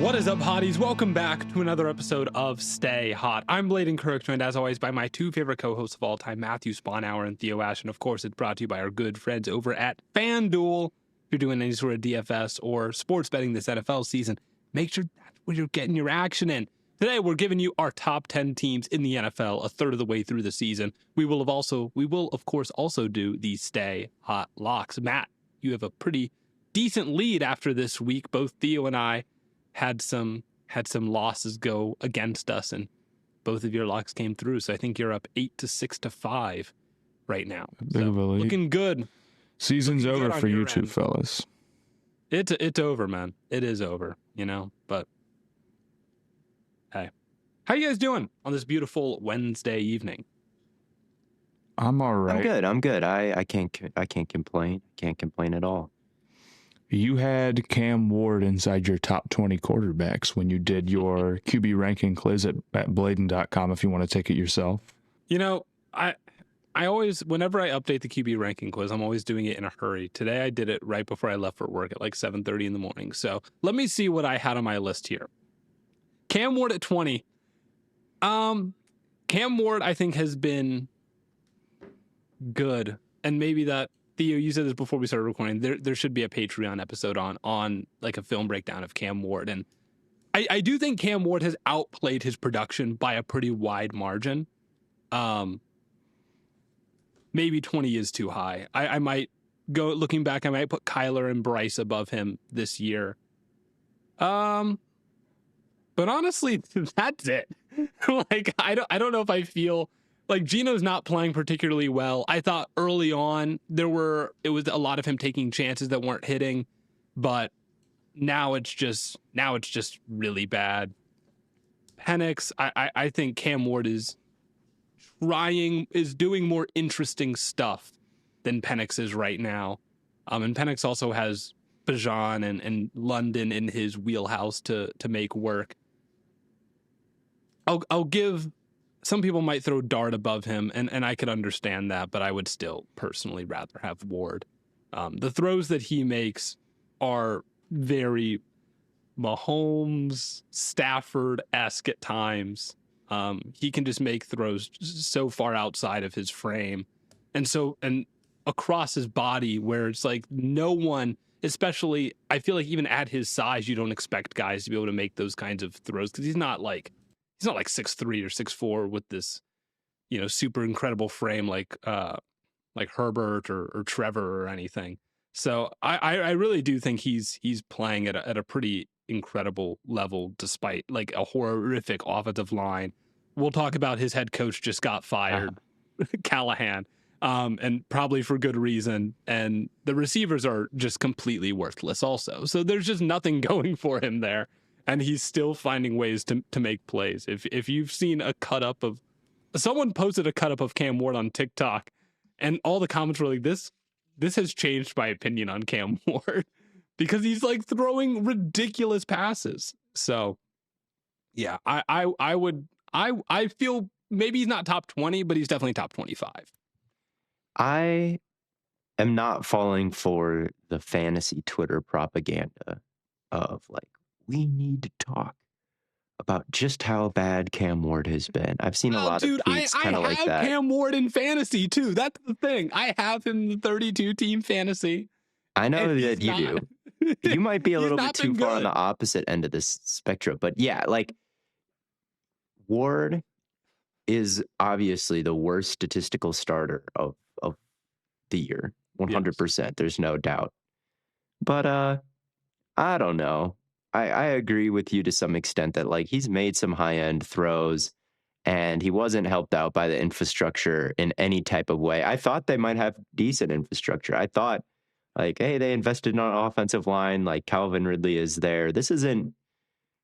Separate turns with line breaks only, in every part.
What is up, hotties? Welcome back to another episode of Stay Hot. I'm Blaiden Kirk, joined as always by my two favorite co-hosts of all time, Matthew Spawnhour and Theo Ash. And of course, it's brought to you by our good friends over at FanDuel. If you're doing any sort of DFS or sports betting this NFL season, make sure that's where you're getting your action in. Today, we're giving you our top 10 teams in the NFL a third of the way through the season. We will, of course, also do the Stay Hot locks. Matt, you have a pretty decent lead after this week. Both Theo and I had some losses go against us, and both of your locks came through. So I think you're up 8 to 6 to 5 right now. So looking good.
Season's over for you two fellas.
It's over, man. It is over, but hey, how you guys doing on this beautiful Wednesday evening?
I'm all right.
I'm good. I can't complain. Can't complain at all.
You had Cam Ward inside your top 20 quarterbacks when you did your QB ranking quiz at blaiden.com if you want to take it yourself.
I always, whenever I update the QB ranking quiz, I'm always doing it in a hurry. Today I did it right before I left for work at like 7:30 in the morning. So let me see what I had on my list here. Cam Ward at 20. Cam Ward, I think, has been good. And maybe that, Theo, you said this before we started recording, there should be a Patreon episode on like a film breakdown of Cam Ward. And I do think Cam Ward has outplayed his production by a pretty wide margin. Maybe 20 is too high. I might go, looking back, I might put Kyler and Bryce above him this year. But honestly, that's it. Like, I don't know if I feel like Geno's not playing particularly well. I thought early on it was a lot of him taking chances that weren't hitting, but now it's just really bad. Penix, I think Cam Ward is doing more interesting stuff than Penix is right now. And Penix also has Bajan and London in his wheelhouse to make work. I'll give, some people might throw Dart above him, and I could understand that, but I would still personally rather have Ward. The throws that he makes are very Mahomes, Stafford-esque at times. He can just make throws so far outside of his frame and across his body where it's like no one, especially I feel like even at his size, you don't expect guys to be able to make those kinds of throws because he's not like 6'3" or 6'4" with this, super incredible frame like Herbert or Trevor or anything. So I really do think he's playing at a pretty incredible level despite like a horrific offensive line. We'll talk about his head coach just got fired, Callahan, and probably for good reason. And the receivers are just completely worthless also. So there's just nothing going for him there. And he's still finding ways to make plays. If you've seen a cut up of, someone posted a cut up of Cam Ward on TikTok, and all the comments were like, this has changed my opinion on Cam Ward because he's like throwing ridiculous passes. So yeah, I feel maybe he's not top 20, but he's definitely top 25.
I am not falling for the fantasy Twitter propaganda of like, we need to talk about just how bad Cam Ward has been. I've seen a lot of tweets kind of like that.
I have Cam Ward in fantasy too. That's the thing. I have him in the 32 team fantasy.
I know that you do. You might be a little bit too far on the opposite end of this spectrum, but yeah, like Ward is obviously the worst statistical starter of the year. 100%. Yes. There's no doubt. But I don't know. I agree with you to some extent that like he's made some high-end throws and he wasn't helped out by the infrastructure in any type of way. I thought they might have decent infrastructure. I thought like, hey, they invested in an offensive line, like Calvin Ridley is there. This isn't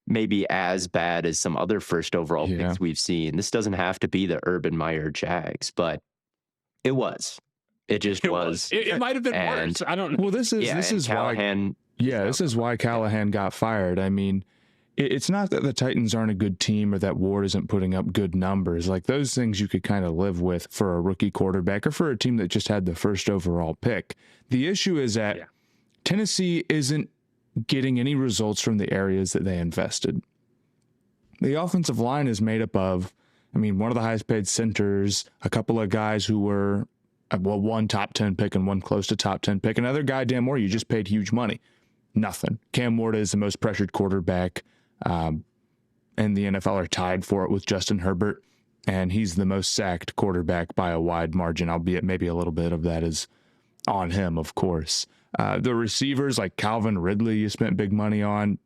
maybe as bad as some other first overall picks we've seen. This doesn't have to be the Urban Meyer Jags, but it was. It just was.
It might have been worse. I don't know.
Well, this is
Callahan.
This is why Callahan got fired. I mean, it's not that the Titans aren't a good team or that Ward isn't putting up good numbers. Like those things you could kind of live with for a rookie quarterback or for a team that just had the first overall pick. The issue is that Tennessee isn't getting any results from the areas that they invested. The offensive line is made up of, one of the highest paid centers, a couple of guys who were, one top 10 pick and one close to top 10 pick. Another guy, Dan Moore, you just paid huge money. Nothing. Cam Ward is the most pressured quarterback in the NFL, are tied for it with Justin Herbert, and he's the most sacked quarterback by a wide margin, albeit maybe a little bit of that is on him, of course. The receivers like Calvin Ridley, you spent big money on.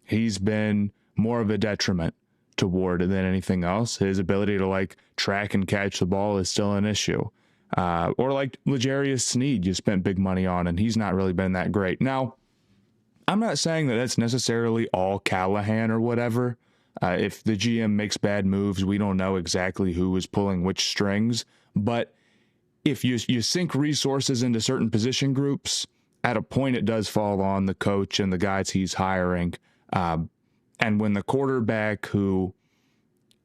He's been more of a detriment to Ward than anything else. His ability to track and catch the ball is still an issue. Or like L'Jarius Sneed, you spent big money on, and he's not really been that great. Now, I'm not saying that that's necessarily all Callahan or whatever. If the GM makes bad moves, we don't know exactly who is pulling which strings. But if you sink resources into certain position groups, at a point it does fall on the coach and the guys he's hiring. And when the quarterback who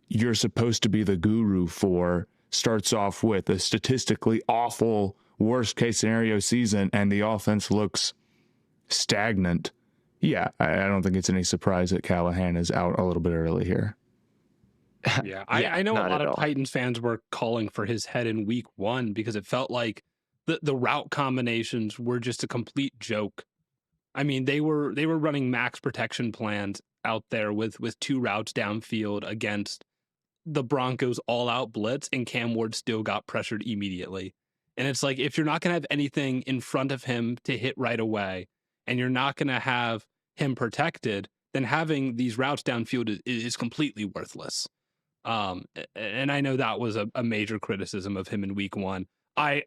you're supposed to be the guru for starts off with a statistically awful worst case scenario season and the offense looks stagnant, I don't think it's any surprise that Callahan is out a little bit early here.
Yeah, I know a lot of Titans fans were calling for his head in week 1 because it felt like the route combinations were just a complete joke. They were running max protection plans out there with 2 routes downfield against the Broncos all-out blitz, and Cam Ward still got pressured immediately. And it's like, if you're not going to have anything in front of him to hit right away, and you're not going to have him protected, then having these routes downfield is completely worthless. And I know that was a major criticism of him in week 1. I,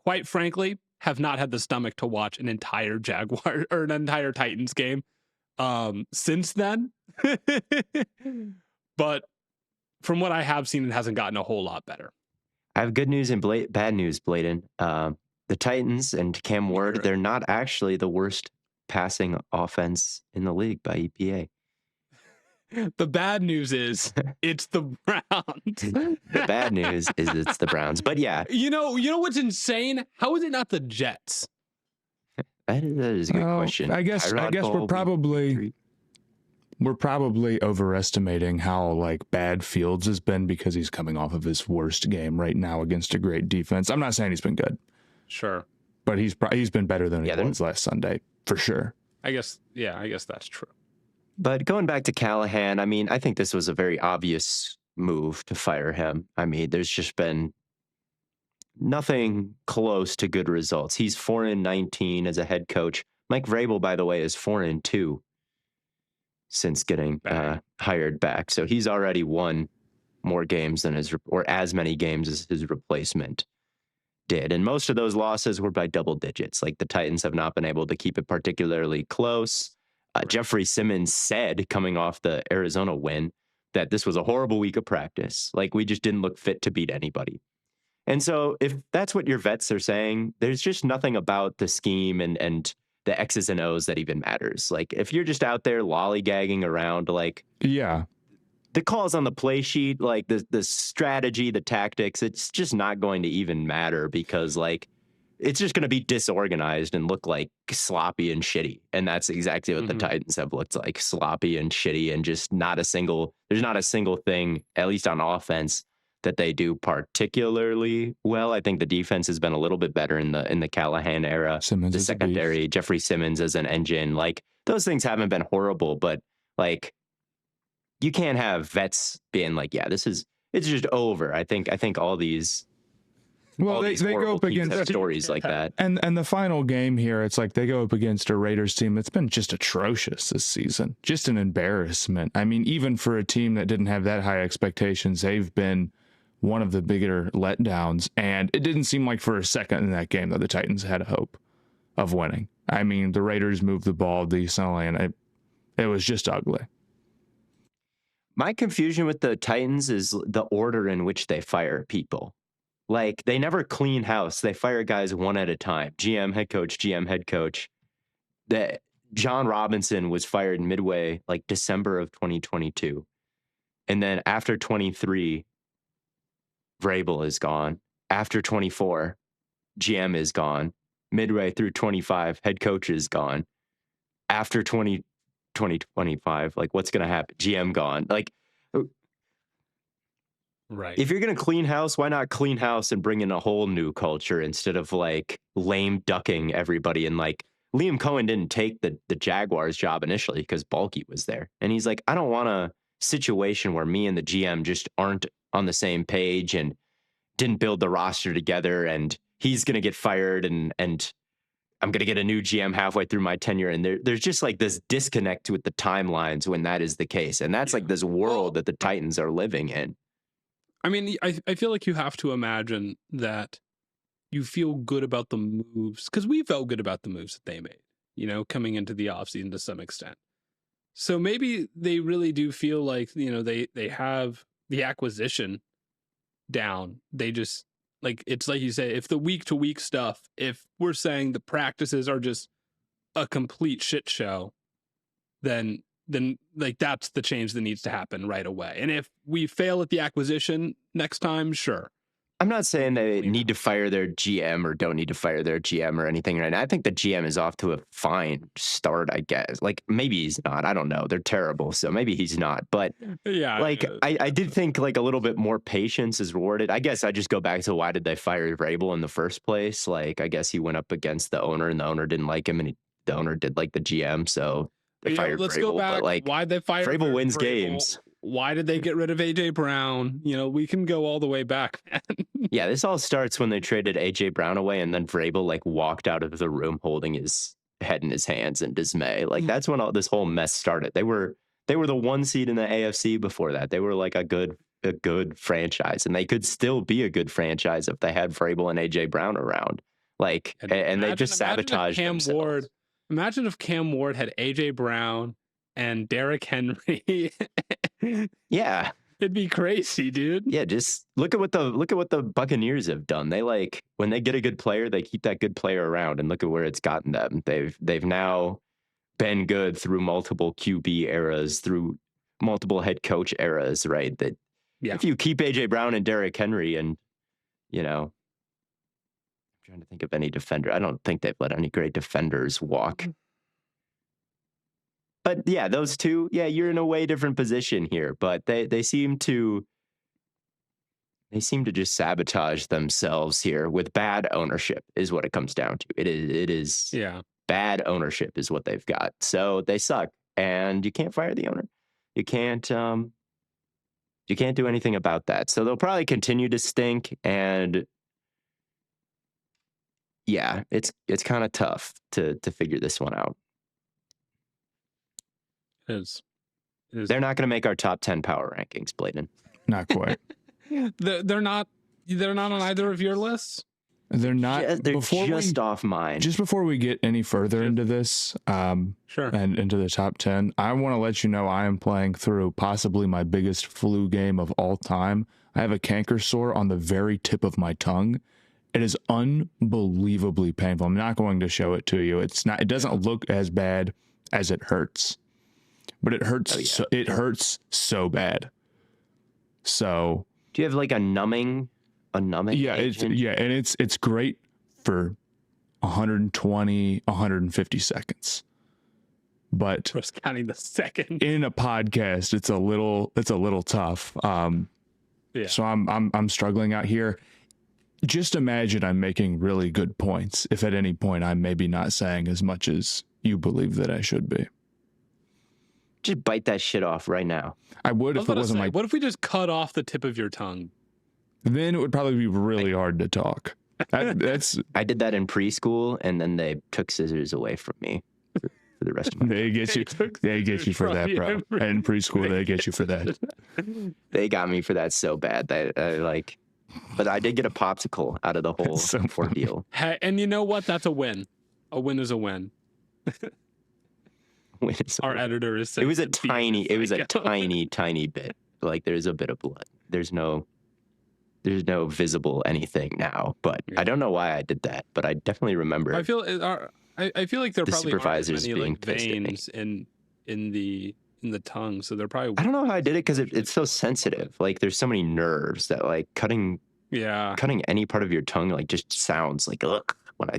quite frankly, have not had the stomach to watch an entire Jaguar or an entire Titans game since then. But from what I have seen, it hasn't gotten a whole lot better.
I have good news and bad news, Blaiden. The Titans and Cam Ward, they're not actually the worst passing offense in the league by EPA.
The bad news is it's the Browns.
The bad news is it's the Browns. But yeah.
You know what's insane? How is it not the Jets?
That is a good question.
I guess we're probably overestimating how bad Fields has been because he's coming off of his worst game right now against a great defense. I'm not saying he's been good.
Sure.
But he's been better than he was last Sunday, for sure.
I guess that's true.
But going back to Callahan, I think this was a very obvious move to fire him. There's just been nothing close to good results. He's 4-19 as a head coach. Mike Vrabel, by the way, is 4-2 since getting hired back. So he's already won more games than as many games as his replacement did. And most of those losses were by double digits. The Titans have not been able to keep it particularly close. Jeffrey Simmons said, coming off the Arizona win, that this was a horrible week of practice. We just didn't look fit to beat anybody. And so if that's what your vets are saying, there's just nothing about the scheme and the X's and O's that even matters. If you're just out there lollygagging around, the calls on the play sheet, the strategy, the tactics, it's just not going to even matter because it's just going to be disorganized and look sloppy and shitty. And that's exactly what the Titans have looked like, sloppy and shitty, and just there's not a single thing, at least on offense, that they do particularly well. I think the defense has been a little bit better in the Callahan era.
Simmons,
the secondary, Jeffrey Simmons as an engine, those things haven't been horrible, but you can't have vets being it's just over. I think all these.
Well, they go up against
stories like that.
And the final game here, it's they go up against a Raiders team that's been just atrocious this season. Just an embarrassment. Even for a team that didn't have that high expectations, they've been one of the bigger letdowns. And it didn't seem like for a second in that game that the Titans had a hope of winning. The Raiders moved the ball decently, and it was just ugly.
My confusion with the Titans is the order in which they fire people. They never clean house. They fire guys one at a time. GM, head coach. That John Robinson was fired midway, December of 2022. And then after 23, Vrabel is gone. After 24, GM is gone. Midway through 25, head coach is gone. after 2025, like what's going to happen? GM gone. Like,
right.
If you're going to clean house, why not clean house and bring in a whole new culture instead of like lame ducking everybody? And like Liam Cohen didn't take the Jaguars job initially because Balky was there. And he's like, I don't want a situation where me and the GM just aren't on the same page and didn't build the roster together, and he's going to get fired and I'm going to get a new GM halfway through my tenure. And there's just like this disconnect with the timelines when that is the case. And that's like this world that the Titans are living in.
I mean, I feel like you have to imagine that you feel good about the moves, because we felt good about the moves that they made, you know, coming into the offseason to some extent. So maybe they really do feel like, you know, they have the acquisition down. They just, like, it's like you say, if the week to week stuff, if we're saying the practices are just a complete shit show, then like that's the change that needs to happen right away. And if we fail at the acquisition next time, sure.
I'm not saying they need to fire their GM or don't need to fire their GM or anything right now. I think the GM is off to a fine start, I guess. Like, maybe he's not. I don't know. They're terrible, so maybe he's not. But
yeah,
like, I did think like a little bit more patience is rewarded. I guess I just go back to why did they fire Vrabel in the first place? Like, I guess he went up against the owner, and the owner didn't like him, and the owner did like the GM, so they fired
let's
Vrabel.
Go back.
But like,
why'd they fire
Vrabel? Wins games.
Why did they get rid of AJ Brown? You know, we can go all the way back, man.
Yeah, this all starts when they traded AJ Brown away, and then Vrabel like walked out of the room holding his head in his hands in dismay. Like, that's when all this whole mess started. They were the 1 seed in the AFC before that. They were like a good franchise, and they could still be a good franchise if they had Vrabel and AJ Brown around. Like, and they just sabotaged themselves.
Imagine if Cam Ward had AJ Brown and Derrick Henry.
Yeah,
it'd be crazy, dude.
Yeah, just look at what the Buccaneers have done. They like, when they get a good player, they keep that good player around, and look at where it's gotten them. They've now been good through multiple QB eras, through multiple head coach eras, right? That if you keep AJ Brown and Derrick Henry, and you know, I'm trying to think of any defender. I don't think they've let any great defenders walk. But yeah, those two, yeah, you're in a way different position here, but they seem to just sabotage themselves here with bad ownership is what it comes down to. It is bad ownership is what they've got. So they suck, and you can't fire the owner. You can't do anything about that. So they'll probably continue to stink, and yeah, it's kind of tough to figure this one out.
It is.
They're not going to make our top 10 power rankings, Blaiden.
Not quite.
They're not on either of your lists.
They're not.
They're just off mine.
Just before we get any further into this, and into the top 10, I want to let you know I am playing through possibly my biggest flu game of all time. I have a canker sore on the very tip of my tongue. It is unbelievably painful. I'm not going to show it to you. It's not. It doesn't look as bad as it hurts, but it hurts. It hurts so bad. So,
do you have like a numbing?
Yeah,
agent?
And it's great for 120, 150 seconds. But
just counting the second
in a podcast, it's a little tough. So I'm struggling out here. Just imagine I'm making really good points if at any point I'm maybe not saying as much as you believe that I should be.
Just bite that shit off right now.
I would if it wasn't my...
What if we just cut off the tip of your tongue?
Then it would probably be really hard to talk.
I did that in preschool, and then they took scissors away from me for the rest of my life.
They get you for that, bro. In preschool, they get you for that.
They got me for that so bad that but I did get a popsicle out of the whole ordeal.
Hey, and you know what? That's a win. A win is a win. Our editor is saying
it was a tiny bit. Like, there's a bit of blood. There's no visible anything now, but I don't know why I did that, but I definitely remember.
I feel like there probably aren't many like veins in the tongue, so they're probably.
I don't know how I did it because it's so sensitive. Like, there's so many nerves that like cutting any part of your tongue like just sounds like ugh when I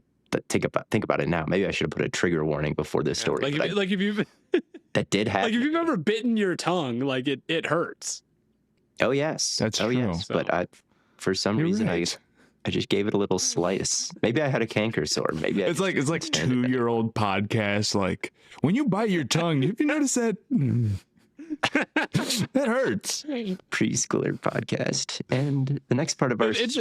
think about it now. Maybe I should have put a trigger warning before this story.
If you've
that did happen.
Like if you've ever bitten your tongue, like it hurts.
Oh yes,
that's true.
Yes. So, but for some reason,
right.
I just gave it a little slice. Maybe I had a canker sore. Maybe
it's like 2-year-old podcast. Like when you bite your tongue, have you noticed that? That hurts.
Preschooler podcast, and the next part of our show.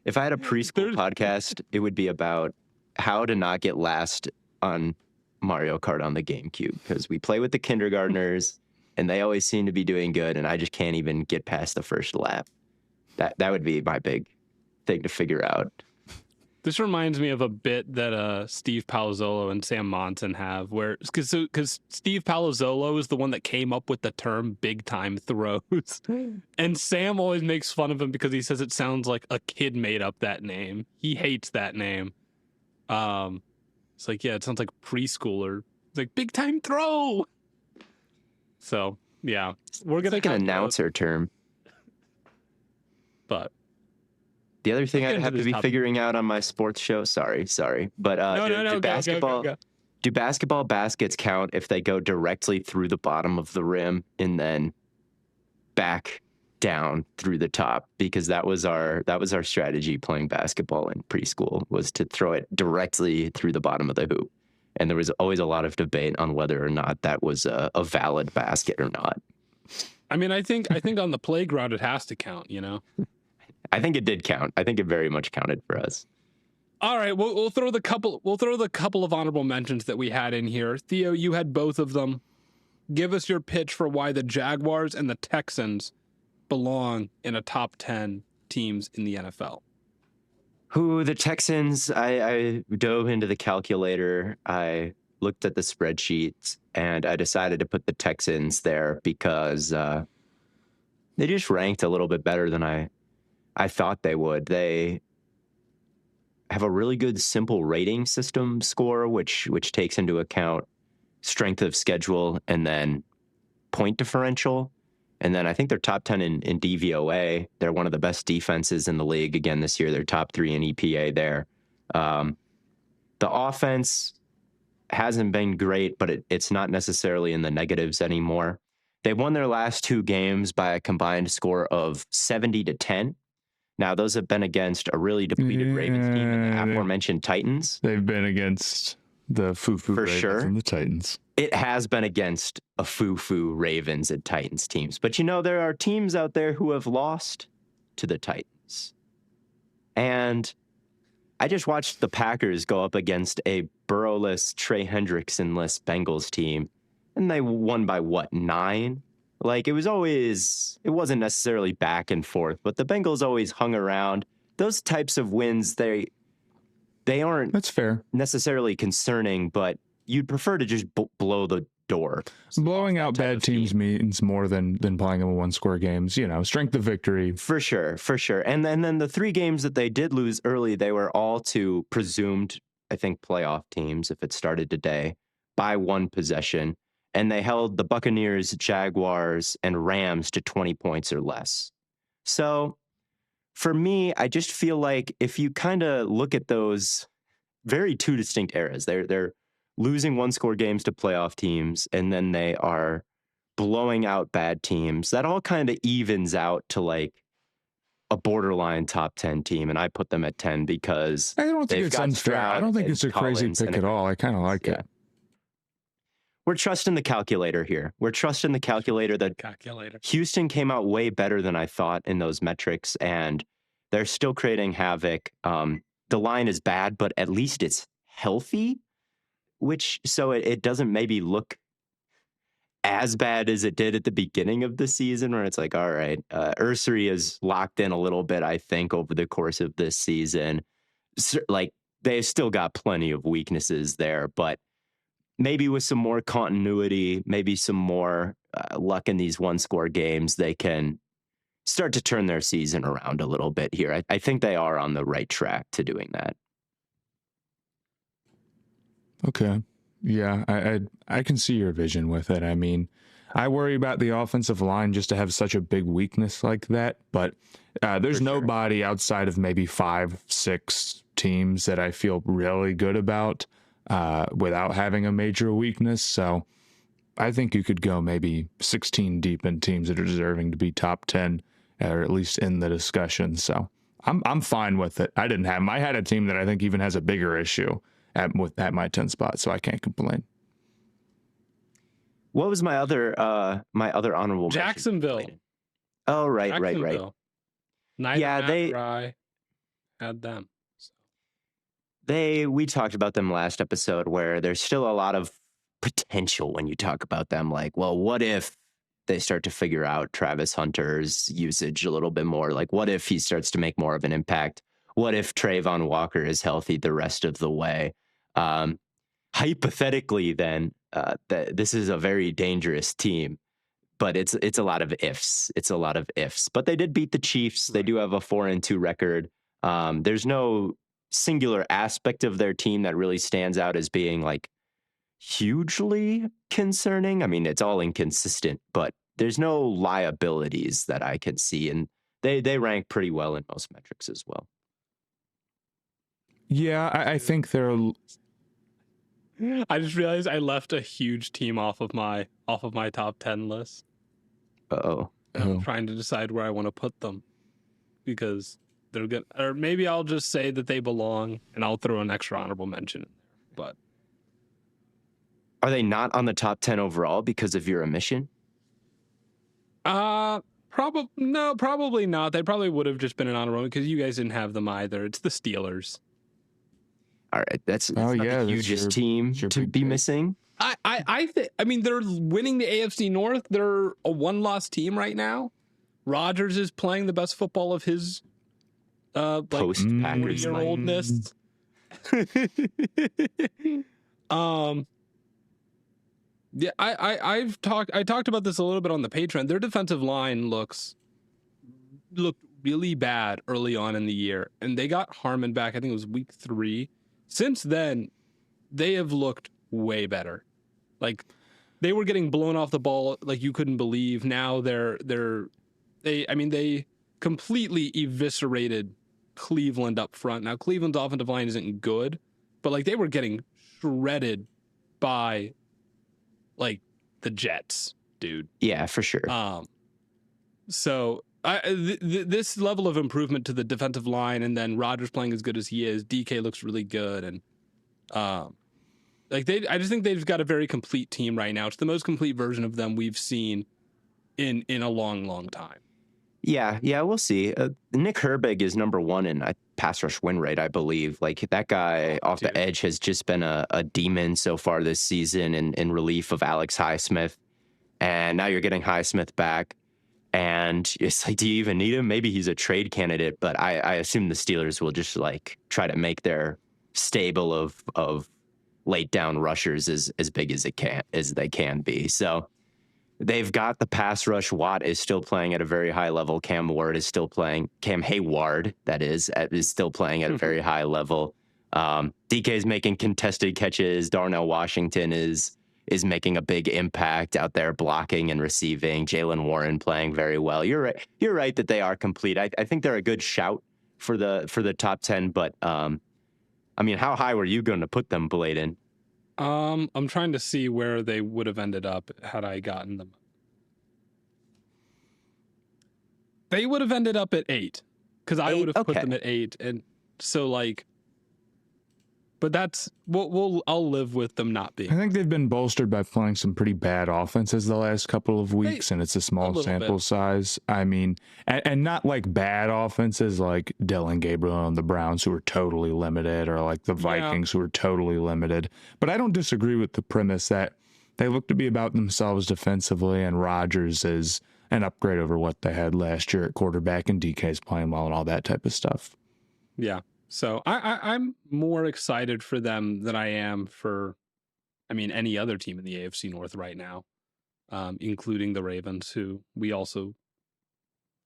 If I had a preschool podcast, it would be about how to not get last on Mario Kart on the GameCube, because we play with the kindergartners and they always seem to be doing good, and I just can't even get past the first lap. That would be my big thing to figure out.
This reminds me of a bit that Steve Palazzolo and Sam Monson have, where because Steve Palazzolo is the one that came up with the term "big time throws," and Sam always makes fun of him because he says it sounds like a kid made up that name. He hates that name. It's like, yeah, it sounds like preschooler. It's like big time throw. So yeah, we're gonna
like an announcer term.
But
the other thing I'd have to be figuring out on my sports show. Sorry, but do basketball baskets count if they go directly through the bottom of the rim and then back down through the top? Because that was our strategy playing basketball in preschool, was to throw it directly through the bottom of the hoop. And there was always a lot of debate on whether or not that was a valid basket or not.
I mean, I think on the playground it has to count, you know.
I think it did count. I think it very much counted for us.
All right, we'll throw the couple of honorable mentions that we had in here. Theo, you had both of them. Give us your pitch for why the Jaguars and the Texans belong in a top 10 teams in the NFL.
The Texans, I dove into the calculator. I looked at the spreadsheets, and I decided to put the Texans there because they just ranked a little bit better than I thought they would. They have a really good simple rating system score, which takes into account strength of schedule and then point differential. And then I think they're top 10 in DVOA. They're one of the best defenses in the league again this year. They're top 3 in EPA there. The offense hasn't been great, but it's not necessarily in the negatives anymore. They won their last 2 games by a combined score of 70-10. Now, those have been against a really depleted Ravens team and the aforementioned Titans.
They've been against the Foo-Foo Ravens and the Titans.
It has been against a Foo-Foo Ravens and Titans teams. But, there are teams out there who have lost to the Titans. And I just watched the Packers go up against a Burrow-less, Trey Hendrickson-less Bengals team, and they won by, 9? Like, it wasn't necessarily back and forth, but the Bengals always hung around. Those types of wins, they aren't
That's fair.
necessarily concerning, but you'd prefer to just blow the door.
Blowing out bad teams means more than playing them in 1-score games. Strength of victory.
For sure. And then the 3 games that they did lose early, they were all to presumed, I think, playoff teams, if it started today, by 1 possession. And they held the Buccaneers, Jaguars, and Rams to 20 points or less. So for me, I just feel like if you kind of look at those very 2 distinct eras, they're losing 1-score games to playoff teams, and then they are blowing out bad teams. That all kind of evens out to like a borderline top 10 team, and I put them at 10 because
I don't think it's unfair. I don't think it's a crazy pick at all. I kind of like it.
We're trusting the calculator here. We're trusting the calculator that Houston came out way better than I thought in those metrics, and they're still creating havoc. The line is bad, but at least it's healthy, so it doesn't maybe look as bad as it did at the beginning of the season, where it's like, all right, Ursary is locked in a little bit, I think, over the course of this season. Like, they've still got plenty of weaknesses there, but maybe with some more continuity, maybe some more luck in these 1-score games, they can start to turn their season around a little bit here. I think they are on the right track to doing that.
Okay. Yeah, I can see your vision with it. I mean, I worry about the offensive line just to have such a big weakness like that. But there's nobody outside of maybe 5-6 teams that I feel really good about without having a major weakness. So I think you could go maybe 16 deep in teams that are deserving to be top 10 or at least in the discussion. So I'm fine with it. I had a team that I think even has a bigger issue at my 10 spot, so I can't complain.
What was my other honorable
Jacksonville?
Mention? Oh, right.
Neither
Yeah,
Matt or I had them.
We talked about them last episode, where there's still a lot of potential when you talk about them. Like, well, what if they start to figure out Travis Hunter's usage a little bit more? Like, what if he starts to make more of an impact? What if Trayvon Walker is healthy the rest of the way? Hypothetically, then, this is a very dangerous team, but it's a lot of ifs. It's a lot of ifs. But they did beat the Chiefs. They do have a 4-2 record. There's no singular aspect of their team that really stands out as being like hugely concerning. I mean, it's all inconsistent, but there's no liabilities that I can see, and they rank pretty well in most metrics as well.
Yeah, I think they're.
I just realized I left a huge team off of my top 10 list. I'm trying to decide where I want to put them because they're good. Or maybe I'll just say that they belong and I'll throw an extra honorable mention in there. But
are they not on the top 10 overall because of your omission?
Probably not. They probably would have just been an honorable because you guys didn't have them either. It's the Steelers.
All right, that's not the hugest team to be missing.
I mean, they're winning the AFC North. They're a one-loss team right now. Rodgers is playing the best football of his
post-Packers
year-oldness. Yeah, I talked about this a little bit on the Patreon. Their defensive line looked really bad early on in the year, and they got Harmon back. I think it was week 3. Since then, they have looked way better. Like, they were getting blown off the ball like you couldn't believe. Now they completely eviscerated Cleveland up front. Now Cleveland's offensive line isn't good, but like they were getting shredded by like the Jets, dude.
Yeah, for sure.
So this level of improvement to the defensive line, and then Rodgers playing as good as he is, DK looks really good, and I just think they've got a very complete team right now. It's the most complete version of them we've seen in a long time.
Yeah, we'll see. Nick Herbig is number 1 in pass rush win rate, I believe. Like, that guy off the edge has just been a demon so far this season in relief of Alex Highsmith. And now you're getting Highsmith back. And it's like, do you even need him? Maybe he's a trade candidate, but I assume the Steelers will just like try to make their stable of late down rushers as big as they can be. So they've got the pass rush. Watt is still playing at a very high level. Cam Hayward, that is still playing at a very high level. DK is making contested catches. Darnell Washington is making a big impact out there, blocking and receiving. Jalen Warren playing very well. You're right that they are complete. I think they're a good shout for the top 10, but I mean, how high were you going to put them, Blaiden?
I'm trying to see where they would have ended up had I gotten them. They would have ended up at 8 because I would have put them at 8, and so like. But that's I'll live with them not being.
I think they've been bolstered by playing some pretty bad offenses the last couple of weeks, and it's a small sample size. I mean, and not like bad offenses like Dylan Gabriel and the Browns, who are totally limited, or like the Vikings, who are totally limited. But I don't disagree with the premise that they look to be about themselves defensively, and Rodgers is an upgrade over what they had last year at quarterback, and DK's playing well and all that type of stuff.
Yeah. So I'm more excited for them than I am for, any other team in the AFC North right now, including the Ravens, who we also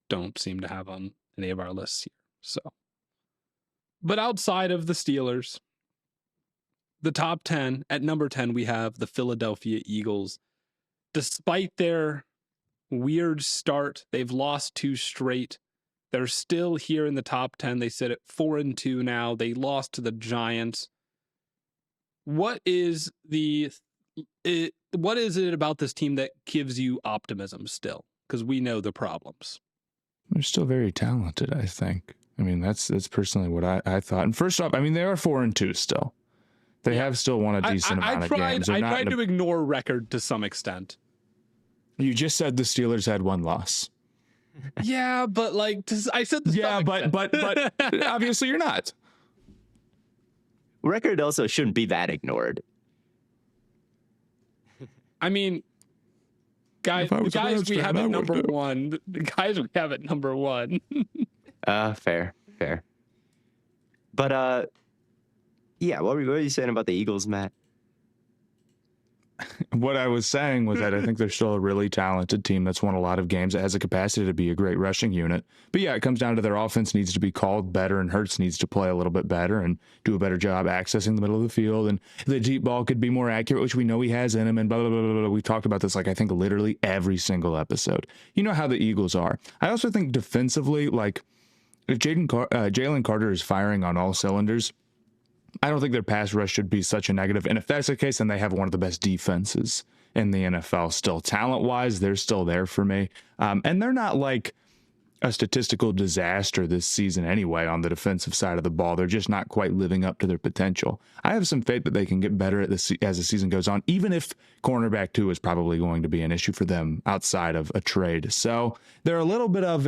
don't seem to have on any of our lists here. So, but outside of the Steelers, the top 10, at number 10, we have the Philadelphia Eagles. despite their weird start, they've lost 2 straight. They're still here in the top 10. They sit at 4-2 now. They lost to the Giants. What is what is it about this team that gives you optimism still? Because we know the problems.
They're still very talented, I think. I mean, that's personally what I thought. And first off, I mean, they are 4-2 still. They have still won a decent amount of games.
I tried to ignore record to some extent.
You just said the Steelers had 1 loss.
Yeah, but like I said,
but obviously you're not.
Record also shouldn't be that ignored.
I mean, guys, we have at number 1. The guys we have at number 1.
Fair. But yeah, what were you saying about the Eagles, Matt?
What I was saying was that I think they're still a really talented team that's won a lot of games. It has a capacity to be a great rushing unit. But yeah, it comes down to their offense needs to be called better, and Hurts needs to play a little bit better and do a better job accessing the middle of the field. And the deep ball could be more accurate, which we know he has in him, and blah, blah, blah, blah, blah. We've talked about this, like, I think literally every single episode. You know how the Eagles are. I also think defensively, like, if Jalen Carter is firing on all cylinders, I don't think their pass rush should be such a negative. And if that's the case, then they have one of the best defenses in the NFL still. Talent-wise, they're still there for me. And they're not like a statistical disaster this season anyway on the defensive side of the ball. They're just not quite living up to their potential. I have some faith that they can get better at this as the season goes on, even if cornerback 2 is probably going to be an issue for them outside of a trade. So they're a little bit of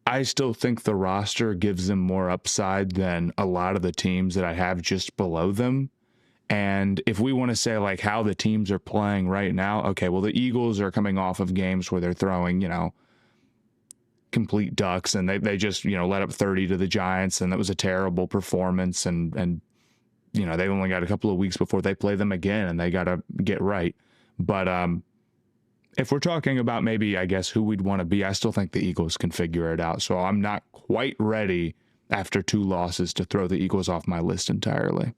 I still think the roster gives them more upside than a lot of the teams that I have just below them. And if we want to say like how the teams are playing right now, okay, well, the Eagles are coming off of games where they're throwing, complete ducks, and they just, let up 30 to the Giants, and that was a terrible performance. And they only got a couple of weeks before they play them again, and they got to get right. But if we're talking about maybe, I guess, who we'd want to be, I still think the Eagles can figure it out. So I'm not quite ready after 2 losses to throw the Eagles off my list entirely.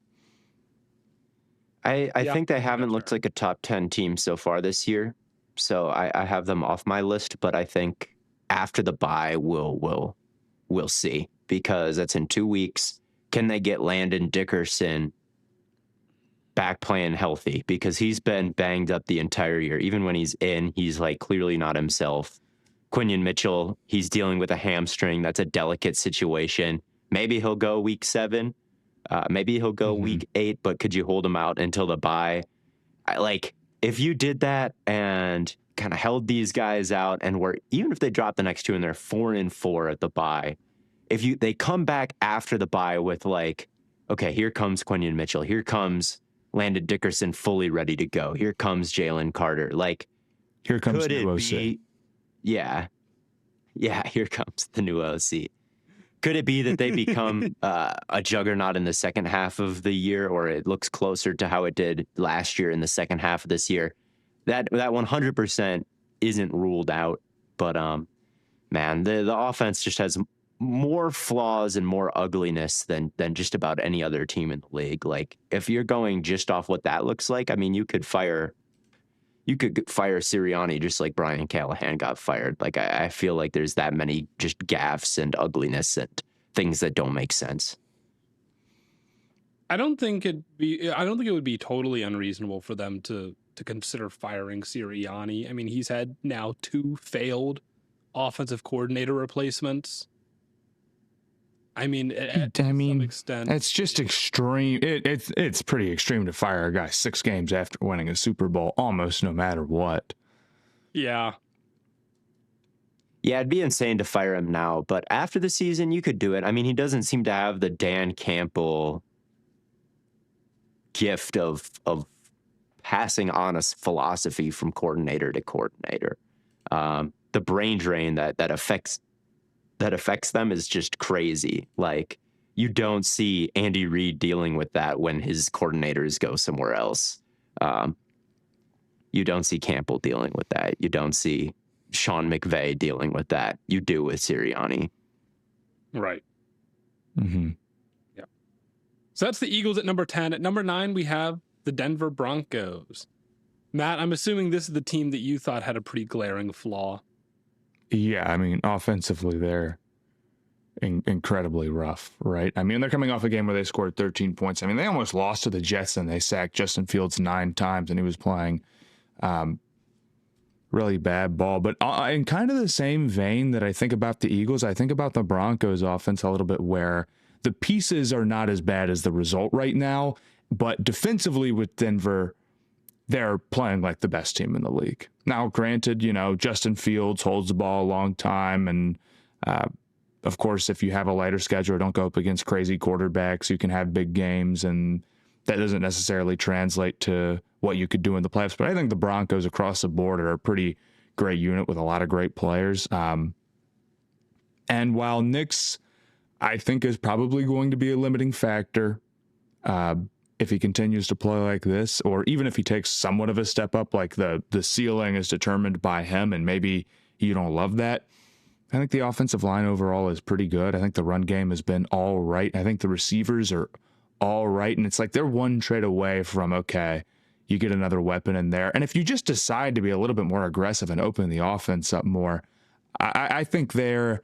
I think they haven't looked like a top 10 team so far this year. So I have them off my list, but I think after the bye, we'll see, because that's in 2 weeks. Can they get Landon Dickerson back playing healthy? Because he's been banged up the entire year. Even when he's in, he's like clearly not himself. Quinion Mitchell, he's dealing with a hamstring. That's a delicate situation. Maybe he'll go week 7. Maybe he'll go week 8, but could you hold him out until the bye? If you did that and kind of held these guys out, and even if they drop the next 2 and they're 4-4 at the bye, they come back after the bye with okay, here comes Quinion Mitchell, here comes Landon Dickerson fully ready to go, here comes Jalen Carter,
here comes the new OC.
Yeah, here comes the new OC. Could it be that they become a juggernaut in the second half of the year, or it looks closer to how it did last year in the second half of this year? That 100% isn't ruled out. But man, the offense just has more flaws and more ugliness than just about any other team in the league. If you're going just off what that looks like, I mean, you could fire Sirianni just like Brian Callahan got fired. I feel like there's that many just gaffes and ugliness and things that don't make sense.
I don't think it would be totally unreasonable for them to consider firing Sirianni. I mean, he's had now 2 failed offensive coordinator replacements. I mean, to some extent,
it's just extreme. It's pretty extreme to fire a guy 6 games after winning a Super Bowl, almost no matter what.
Yeah.
Yeah, it'd be insane to fire him now, but after the season, you could do it. I mean, he doesn't seem to have the Dan Campbell gift of passing on a philosophy from coordinator to coordinator. The brain drain that affects them is just crazy. You don't see Andy Reid dealing with that when his coordinators go somewhere else. You don't see Campbell dealing with that. You don't see Sean McVay dealing with that. You do with Sirianni.
Right.
Mm-hmm.
Yeah. So that's the Eagles at number 10. At number 9, we have the Denver Broncos. Matt, I'm assuming this is the team that you thought had a pretty glaring flaw.
Yeah, I mean, offensively, they're incredibly rough, right? I mean, they're coming off a game where they scored 13 points. I mean, they almost lost to the Jets and they sacked Justin Fields 9 times and he was playing really bad ball. But in kind of the same vein that I think about the Eagles, I think about the Broncos offense a little bit, where the pieces are not as bad as the result right now, but defensively with Denver, they're playing like the best team in the league. Now, granted, you know, Justin Fields holds the ball a long time. And of course, if you have a lighter schedule, don't go up against crazy quarterbacks, you can have big games. And that doesn't necessarily translate to what you could do in the playoffs. But I think the Broncos across the board are a pretty great unit with a lot of great players. And while Nick's, I think, is probably going to be a limiting factor, if he continues to play like this, or even if he takes somewhat of a step up, like the ceiling is determined by him and maybe you don't love that. I think the offensive line overall is pretty good. I think the run game has been all right. I think the receivers are all right. And it's like they're one trade away from, okay, you get another weapon in there. And if you just decide to be a little bit more aggressive and open the offense up more, I think they're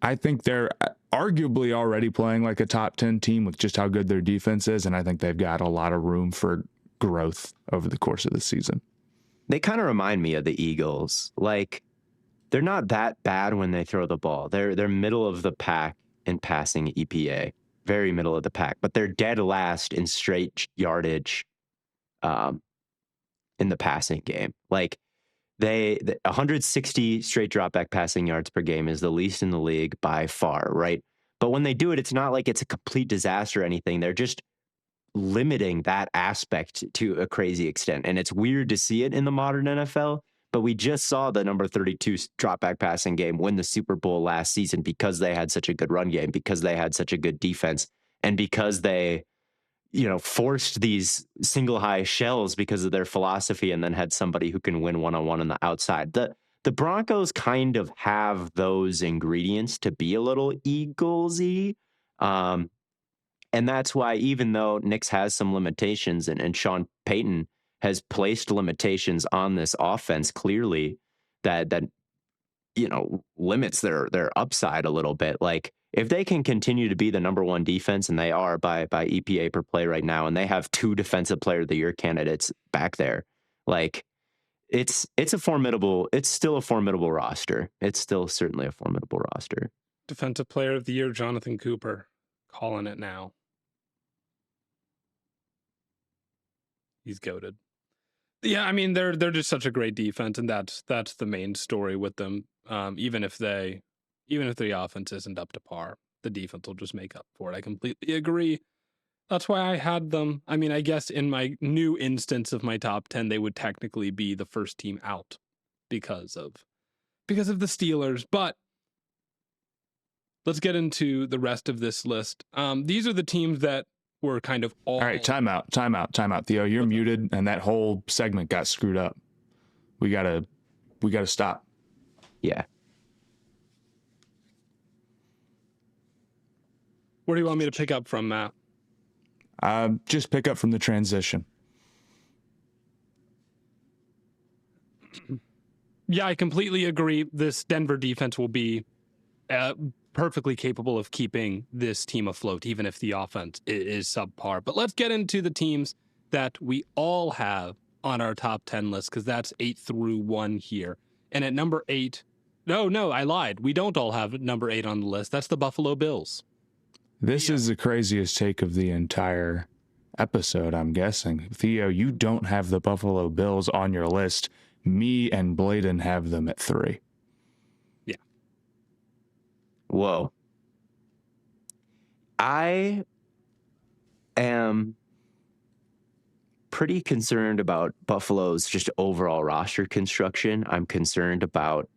arguably already playing like a top 10 team with just how good their defense is. And I think they've got a lot of room for growth over the course of the season.
They kind of remind me of the Eagles. Like, they're not that bad when they throw the ball. They're middle of the pack in passing EPA, very middle of the pack, but they're dead last in straight yardage in the passing game. Like, the 160 straight dropback passing yards per game is the least in the league by far, right? But when they do it, it's not like it's a complete disaster or anything. They're just limiting that aspect to a crazy extent. And it's weird to see it in the modern NFL, but we just saw the number 32 dropback passing game win the Super Bowl last season because they had such a good run game, because they had such a good defense, and because they, you know, forced these single high shells because of their philosophy and then had somebody who can win one-on-one on the outside. The Broncos kind of have those ingredients to be a little Eaglesy. And that's why, even though Knicks has some limitations and Sean Payton has placed limitations on this offense clearly that you know, limits their upside a little bit. Like, if they can continue to be the number one defense, and they are by EPA per play right now, and they have 2 defensive player of the year candidates back there, like, it's still a formidable roster. It's still certainly a formidable roster.
Defensive player of the year, Jonathan Cooper, calling it now. He's goated. Yeah, I mean, they're just such a great defense, and that's the main story with them. Even if the offense isn't up to par, the defense will just make up for it. I completely agree. That's why I had them. I mean, I guess in my new instance of my top 10, they would technically be the first team out because of the Steelers. But let's get into the rest of this list. These are the teams that were kind of all
right, time out. Theo, you're muted, and that whole segment got screwed up. We gotta stop.
Yeah.
Where do you want me to pick up from, Matt?
Just pick up from the transition.
Yeah, I completely agree. This Denver defense will be perfectly capable of keeping this team afloat, even if the offense is subpar. But let's get into the teams that we all have on our top 10 list, because that's 8 through 1 here. And at number 8, no, I lied. We don't all have number 8 on the list. That's the Buffalo Bills.
This is the craziest take of the entire episode, I'm guessing. Theo, you don't have the Buffalo Bills on your list. Me and Blaiden have them at 3.
Yeah.
Whoa. I am pretty concerned about Buffalo's just overall roster construction. I'm concerned about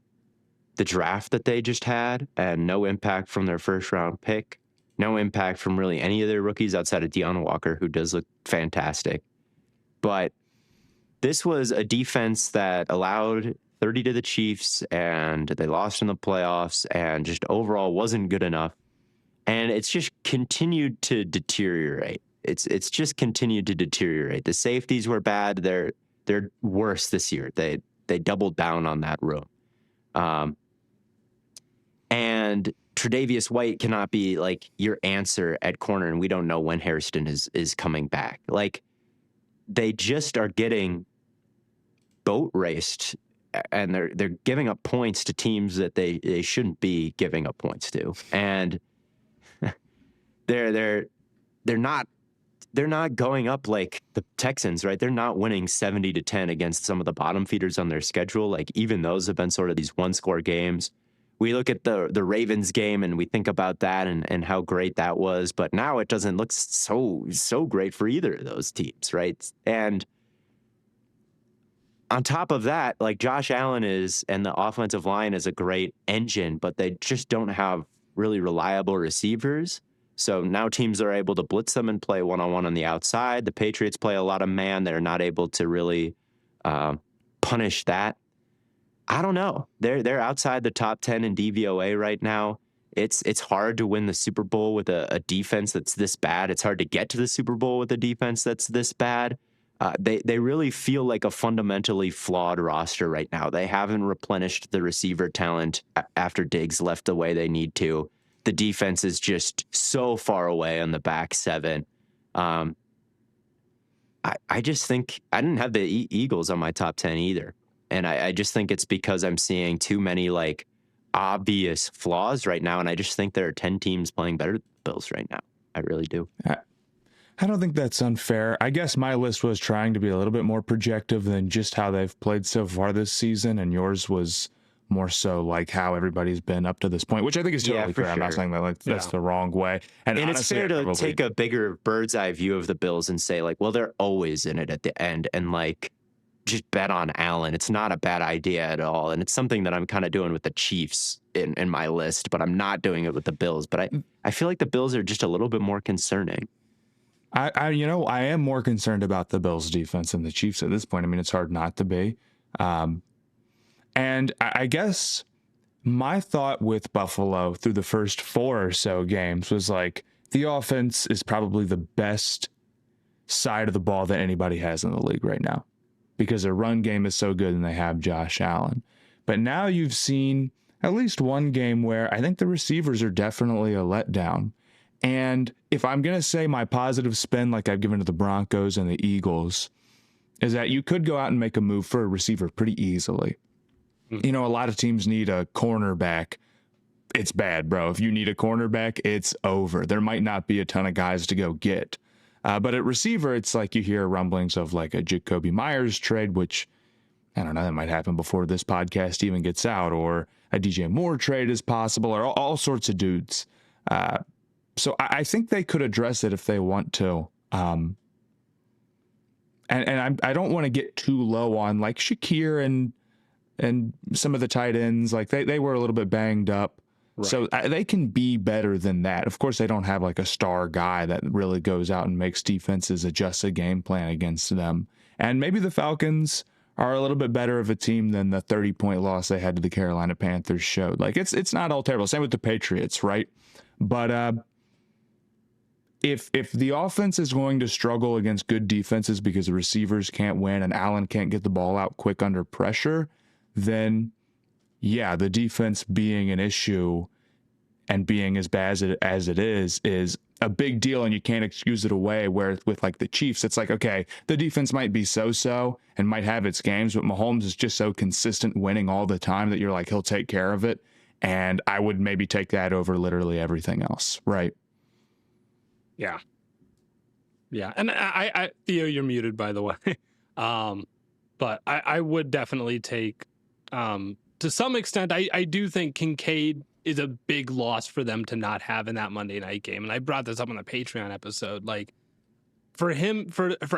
the draft that they just had, and no impact from their first round pick. No impact from really any of their rookies outside of Deion Walker, who does look fantastic. But this was a defense that allowed 30 to the Chiefs, and they lost in the playoffs, and just overall wasn't good enough. And it's just continued to deteriorate. It's just continued to deteriorate. The safeties were bad. They're worse this year. They doubled down on that room. And Tre'Davious White cannot be like your answer at corner, and we don't know when Hairston is coming back. Like, they just are getting boat raced, and they're giving up points to teams that they shouldn't be giving up points to. And they're not going up like the Texans, right? They're not winning 70-10 against some of the bottom feeders on their schedule. Like, even those have been sort of these one-score games. We look at the Ravens game and we think about that and how great that was, but now it doesn't look so great for either of those teams, right? And on top of that, like, Josh Allen and the offensive line is a great engine, but they just don't have really reliable receivers. So now teams are able to blitz them and play one-on-one on the outside. The Patriots play a lot of man. They're not able to really punish that. I don't know. They're outside the top 10 in DVOA right now. It's hard to win the Super Bowl with a defense that's this bad. It's hard to get to the Super Bowl with a defense that's this bad. They really feel like a fundamentally flawed roster right now. They haven't replenished the receiver talent after Diggs left the way they need to. The defense is just so far away on the back seven. I just think I didn't have the Eagles on my top 10 either. And I just think it's because I'm seeing too many like obvious flaws right now. And I just think there are 10 teams playing better than the Bills right now. I really do.
I don't think that's unfair. I guess my list was trying to be a little bit more projective than just how they've played so far this season. And yours was more so like how everybody's been up to this point, which I think is totally fair. Sure. I'm not saying that like that's the wrong way. And honestly,
it's fair to take a bigger bird's eye view of the Bills and say like, well, they're always in it at the end. And like, just bet on Allen. It's not a bad idea at all. And it's something that I'm kind of doing with the Chiefs in my list, but I'm not doing it with the Bills. But I feel like the Bills are just a little bit more concerning.
I am more concerned about the Bills defense than the Chiefs at this point. I mean, it's hard not to be. And I guess my thought with Buffalo through the first 4 or so games was like, the offense is probably the best side of the ball that anybody has in the league right now, because their run game is so good and they have Josh Allen. But now you've seen at least one game where I think the receivers are definitely a letdown. And if I'm going to say my positive spin, like I've given to the Broncos and the Eagles, is that you could go out and make a move for a receiver pretty easily. You know, a lot of teams need a cornerback. It's bad, bro. If you need a cornerback, it's over. There might not be a ton of guys to go get. But at receiver, it's like you hear rumblings of like a Jacoby Myers trade, which I don't know, that might happen before this podcast even gets out, or a DJ Moore trade is possible, or all sorts of dudes. So I think they could address it if they want to. And I don't want to get too low on like Shakir and some of the tight ends. Like they were a little bit banged up. Right. So they can be better than that. Of course, they don't have like a star guy that really goes out and makes defenses adjust a game plan against them. And maybe the Falcons are a little bit better of a team than the 30-point loss they had to the Carolina Panthers showed. Like it's not all terrible. Same with the Patriots, right? But if the offense is going to struggle against good defenses because the receivers can't win and Allen can't get the ball out quick under pressure, then yeah, the defense being an issue and being as bad as it is a big deal, and you can't excuse it away. Where with like the Chiefs, it's like, okay, the defense might be so-so and might have its games, but Mahomes is just so consistent winning all the time that you're like, he'll take care of it. And I would maybe take that over literally everything else, right?
Yeah. Yeah. And I Theo, you're muted, by the way. But I would definitely take, to some extent, I do think Kincaid is a big loss for them to not have in that Monday night game. And I brought this up on the Patreon episode. Like, for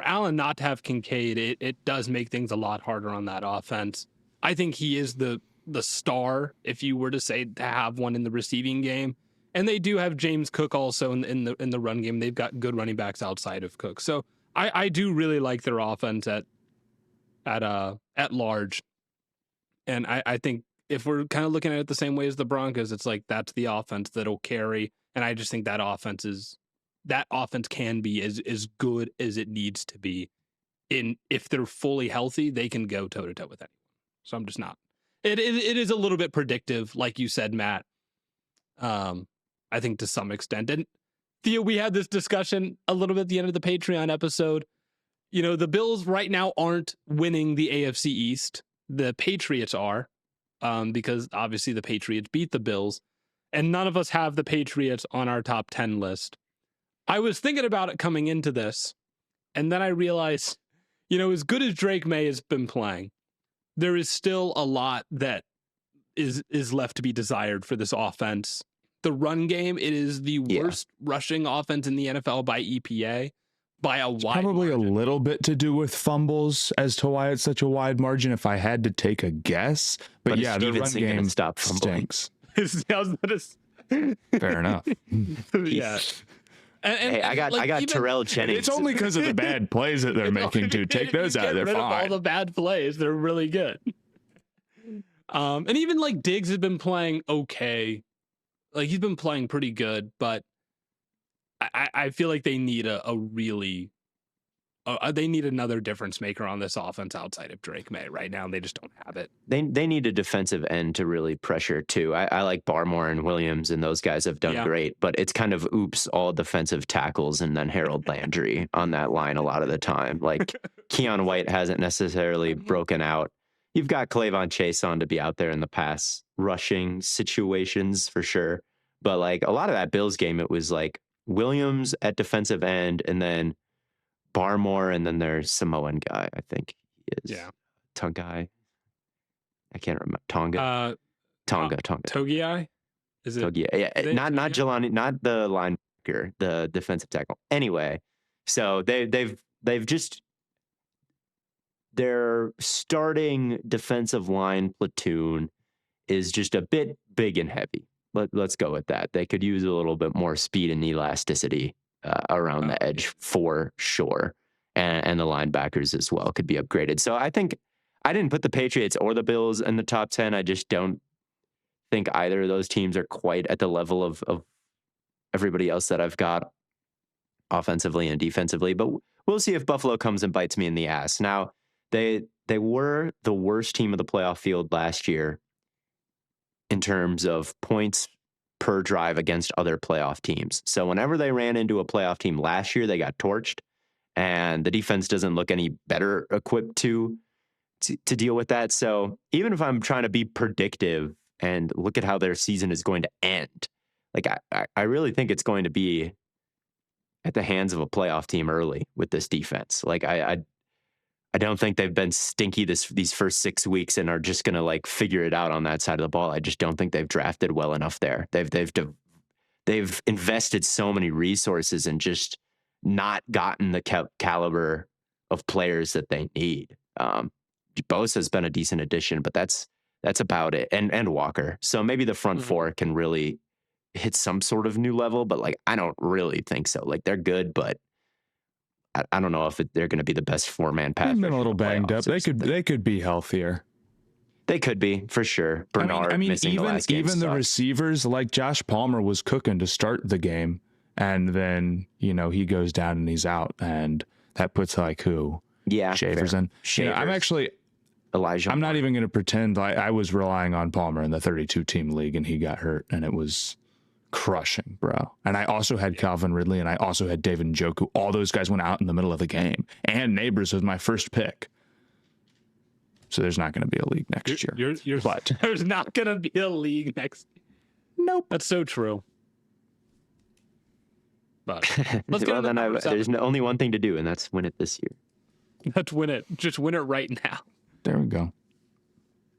Allen not to have Kincaid, it does make things a lot harder on that offense. I think he is the star, if you were to say, to have one in the receiving game. And they do have James Cook also in the run game. They've got good running backs outside of Cook. So I do really like their offense at large. And I think if we're kind of looking at it the same way as the Broncos, it's like that's the offense that'll carry. And I just think that offense is that offense can be as good as it needs to be. If they're fully healthy, they can go toe to toe with anyone. So I'm just not. It is a little bit predictive, like you said, Matt. I think to some extent. And Theo, we had this discussion a little bit at the end of the Patreon episode. You know, the Bills right now aren't winning the AFC East. The Patriots are, because obviously the Patriots beat the Bills, and none of us have the Patriots on our top 10 list. I was thinking about it coming into this, and then I realized, you know, as good as Drake May has been playing, there is still a lot that is left to be desired for this offense. The run game, it is the worst rushing offense in the NFL by EPA by a wide
probably
margin.
A little bit to do with fumbles as to why it's such a wide margin if I had to take a guess. But yeah, the run game stinks. Fair enough.
Yeah.
Hey, I got Terrell Jennings.
It's only because of the bad plays that they're making to take those out. They're fine.
All the bad plays, they're really good. And even like Diggs has been playing okay. Like he's been playing pretty good, but I feel like they need they need another difference maker on this offense outside of Drake May right now, and they just don't have it.
They need a defensive end to really pressure too. I like Barmore and Williams, and those guys have done great, but it's kind of all defensive tackles and then Harold Landry on that line a lot of the time. Like Keon White hasn't necessarily broken out. You've got Clavon Chase on to be out there in the pass rushing situations for sure. But like a lot of that Bills game, it was like Williams at defensive end and then Barmore, and then there's Samoan guy, I think he is.
Yeah.
Tungai. I can't remember. Tonga.
Togiai? Is it?
Togiai. Yeah. Not Jelani, not the linebacker, the defensive tackle. Anyway, so they've just their starting defensive line platoon is just a bit big and heavy. Let's go with that. They could use a little bit more speed and elasticity around the edge for sure. And the linebackers as well could be upgraded. So I think I didn't put the Patriots or the Bills in the top 10. I just don't think either of those teams are quite at the level of everybody else that I've got offensively and defensively. But we'll see if Buffalo comes and bites me in the ass. Now, they were the worst team of the playoff field last year in terms of points per drive against other playoff teams. So whenever they ran into a playoff team last year, they got torched, and the defense doesn't look any better equipped to deal with that. So even if I'm trying to be predictive and look at how their season is going to end, like I really think it's going to be at the hands of a playoff team early with this defense. Like I don't think they've been stinky these first 6 weeks and are just going to like figure it out on that side of the ball. I just don't think they've drafted well enough there. They've invested so many resources and just not gotten the caliber of players that they need. Bosa has been a decent addition, but that's about it. And Walker. So maybe the front four can really hit some sort of new level, but like I don't really think so. Like they're good, but I don't know if they're going to be the best four-man pass.
They've been a little banged up. They could be healthier.
They could be for sure. Bernard missing the last game.
Even the receivers, like Josh Palmer was cooking to start the game, and then he goes down and he's out, and that puts like who?
Yeah,
Shavers in.
Shavers. Elijah.
I'm not even going to pretend I was relying on Palmer in the 32-team league, and he got hurt, and it was crushing, bro. And I also had Calvin Ridley, and I also had David Njoku. All those guys went out in the middle of the game. And Neighbors was my first pick. So there's not going to be a league next year. But
there's not going to be a league next year.
Nope.
That's so true. But let's
well, then there's only one thing to do, and that's win it this year.
Let's win it. Just win it right now.
There we go.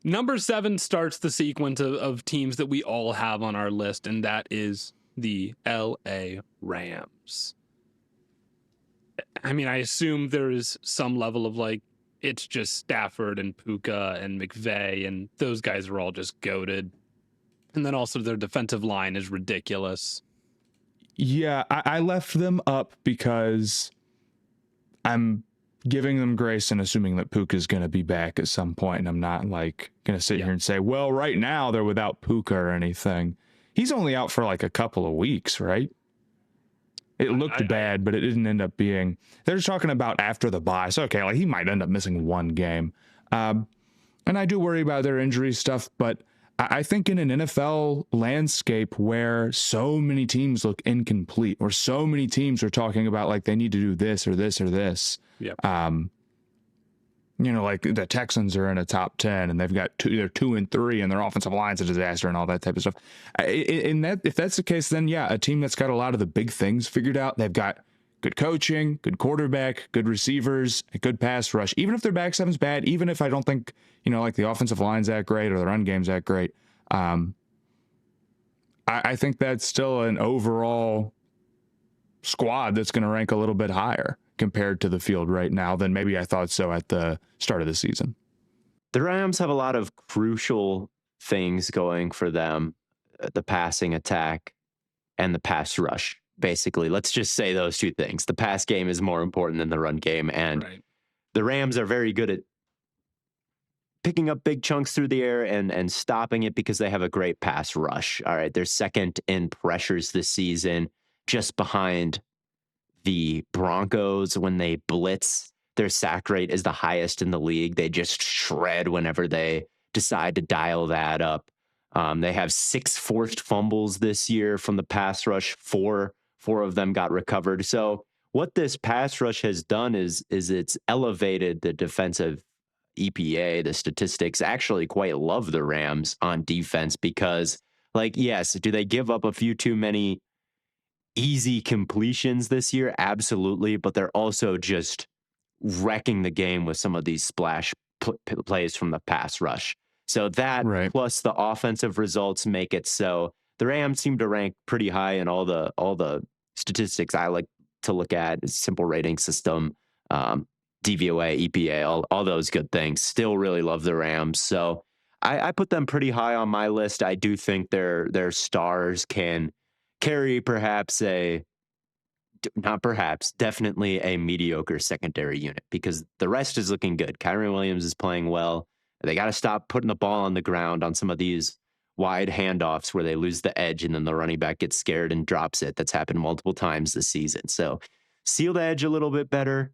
Number 7 starts the sequence of teams that we all have on our list, and that is the LA Rams. I mean, I assume there is some level of like, it's just Stafford and Puka and McVay, and those guys are all just goated. And then also their defensive line is ridiculous.
Yeah, I left them up because I'm giving them grace and assuming that Puka is going to be back at some point, and I'm not like going to sit here and say, well, right now they're without Puka or anything. He's only out for like a couple of weeks, right? It looked bad, but it didn't end up being. They're just talking about after the bye. So, okay, like he might end up missing one game. And I do worry about their injury stuff, but I think in an NFL landscape where so many teams look incomplete, or so many teams are talking about like they need to do this or this or this.
Yep.
Like the Texans are in a top 10 and they've got they're 2 and 3 and their offensive line's a disaster and all that type of stuff. If that's the case, then yeah, a team that's got a lot of the big things figured out. They've got good coaching, good quarterback, good receivers, a good pass rush. Even if their back seven's bad, even if I don't think, like the offensive line's that great or the run game's that great, I think that's still an overall squad that's going to rank a little bit higher compared to the field right now than maybe I thought so at the start of the season.
The Rams have a lot of crucial things going for them, the passing attack and the pass rush. Basically, let's just say those two things. The pass game is more important than the run game, and the Rams are very good at picking up big chunks through the air and stopping it because they have a great pass rush. All right, they're second in pressures this season, just behind the Broncos. When they blitz, their sack rate is the highest in the league. They just shred whenever they decide to dial that up. They have 6 forced fumbles this year from the pass rush. Four of them got recovered. So what this pass rush has done is it's elevated the defensive EPA. The statistics actually quite love the Rams on defense because, like, yes, do they give up a few too many easy completions this year? Absolutely. But they're also just wrecking the game with some of these splash plays from the pass rush. So that plus the offensive results make it so the Rams seem to rank pretty high in all the statistics I like to look at, simple rating system, DVOA, EPA, all those good things. Still really love the Rams. So I put them pretty high on my list. I do think their stars can carry definitely a mediocre secondary unit because the rest is looking good. Kyren Williams is playing well. They got to stop putting the ball on the ground on some of these wide handoffs where they lose the edge and then the running back gets scared and drops it. That's happened multiple times this season. So seal the edge a little bit better,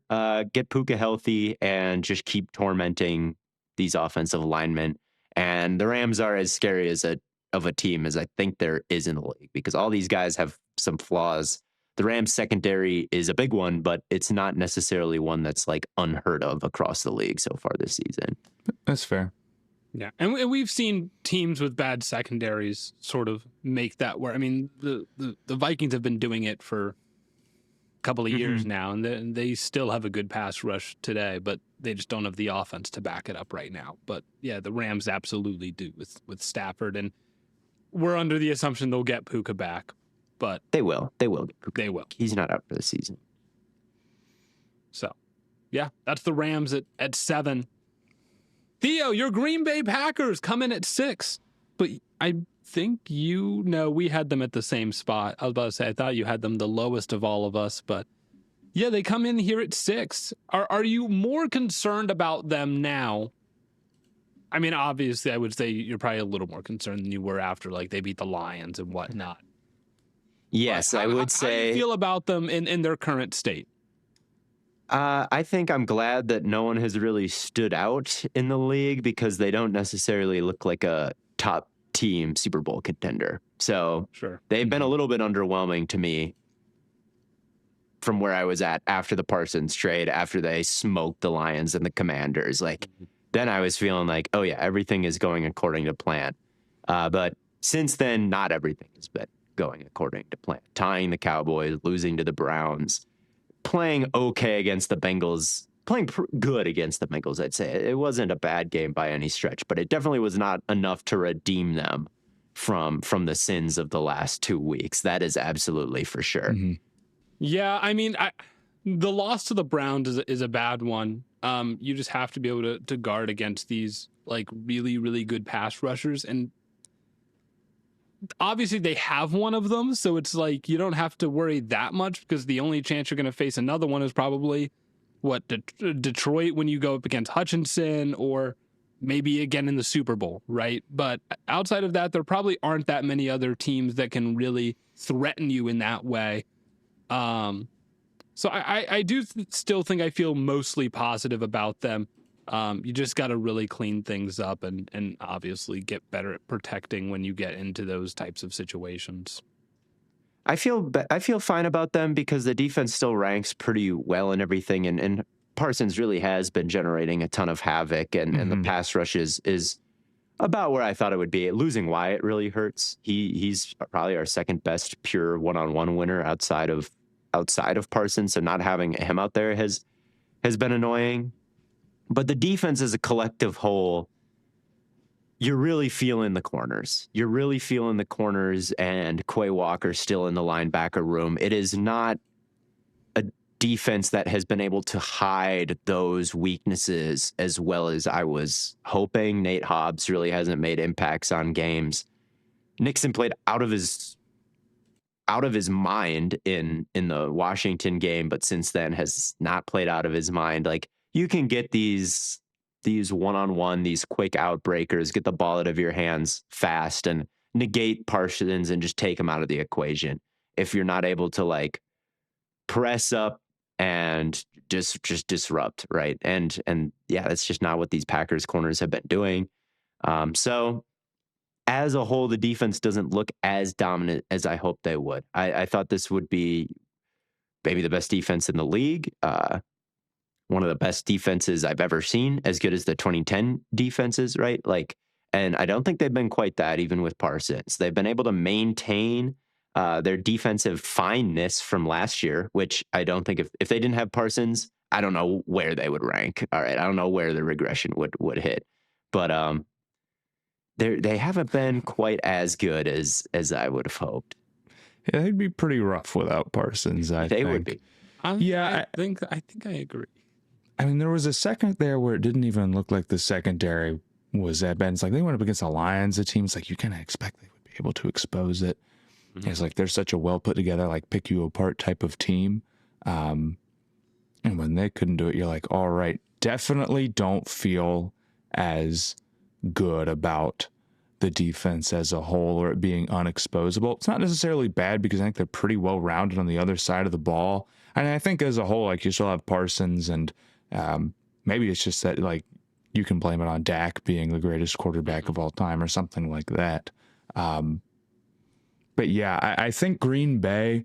get Puka healthy, and just keep tormenting these offensive linemen. And the Rams are as scary of a team as I think there is in the league because all these guys have some flaws. The Rams secondary is a big one, but it's not necessarily one that's like unheard of across the league so far this season.
That's fair.
Yeah. And we've seen teams with bad secondaries sort of make that work. I mean, the Vikings have been doing it for a couple of years now, and they still have a good pass rush today, but they just don't have the offense to back it up right now. But yeah, the Rams absolutely do with Stafford, and we're under the assumption they'll get Puka back. But
they will get Puka.
They will.
He's not out for the season.
So, yeah, that's the Rams at 7. Theo, your Green Bay Packers come in at 6. But I think we had them at the same spot. I was about to say, I thought you had them the lowest of all of us. But, yeah, they come in here at 6. Are you more concerned about them now? I mean, obviously, I would say you're probably a little more concerned than you were after, like, they beat the Lions and whatnot.
Yes, I would say.
How do you feel about them in their current state?
I think I'm glad that no one has really stood out in the league because they don't necessarily look like a top team Super Bowl contender. So they've been a little bit underwhelming to me from where I was at after the Parsons trade, after they smoked the Lions and the Commanders. Like, then I was feeling like, oh yeah, everything is going according to plan. But since then, not everything has been going according to plan. Tying the Cowboys, losing to the Browns, playing okay against the Bengals, playing good against the Bengals, I'd say. It wasn't a bad game by any stretch, but it definitely was not enough to redeem them from the sins of the last 2 weeks. That is absolutely for sure.
Mm-hmm.
Yeah, I mean, the loss to the Browns is a bad one. You just have to be able to guard against these like really, really good pass rushers. And obviously they have one of them, so it's like you don't have to worry that much because the only chance you're going to face another one is probably Detroit when you go up against Hutchinson, or maybe again in the Super Bowl, right? But outside of that, there probably aren't that many other teams that can really threaten you in that way. So I do still think I feel mostly positive about them. You just got to really clean things up and obviously get better at protecting when you get into those types of situations.
I feel fine about them because the defense still ranks pretty well and everything, and Parsons really has been generating a ton of havoc, and the pass rush is about where I thought it would be. Losing Wyatt really hurts. He's probably our second best pure one-on-one winner outside of Parsons, so not having him out there has been annoying. But the defense as a collective whole, you're really feeling the corners. And Quay Walker still in the linebacker room. It is not a defense that has been able to hide those weaknesses as well as I was hoping. Nate Hobbs really hasn't made impacts on games. Nixon played out of his mind in the Washington game, but since then has not played out of his mind. Like, you can get these one-on-one, these quick outbreakers, get the ball out of your hands fast and negate Parsons and just take him out of the equation. If you're not able to like press up and just disrupt, right? And yeah, that's just not what these Packers corners have been doing. So as a whole, the defense doesn't look as dominant as I hoped they would. I thought this would be maybe the best defense in the league. One of the best defenses I've ever seen, as good as the 2010 defenses, right? Like, and I don't think they've been quite that, even with Parsons. They've been able to maintain their defensive fineness from last year, which I don't think if they didn't have Parsons, I don't know where they would rank. All right, I don't know where the regression would hit, but they haven't been quite as good as I would have hoped.
Yeah, they'd be pretty rough without Parsons. I think
they would be.
I think I agree.
I mean, there was a second there where it didn't even look like the secondary was that bad. It's like they went up against the Lions, a team. It's like you kind of expect they would be able to expose it. Mm-hmm. It's like they're such a well put together, like pick you apart type of team. And when they couldn't do it, you're like, all right, definitely don't feel as good about the defense as a whole or it being unexposable. It's not necessarily bad because I think they're pretty well rounded on the other side of the ball. And I think as a whole, like you still have Parsons and maybe it's just that like you can blame it on Dak being the greatest quarterback of all time or something like that. But yeah, I think Green Bay,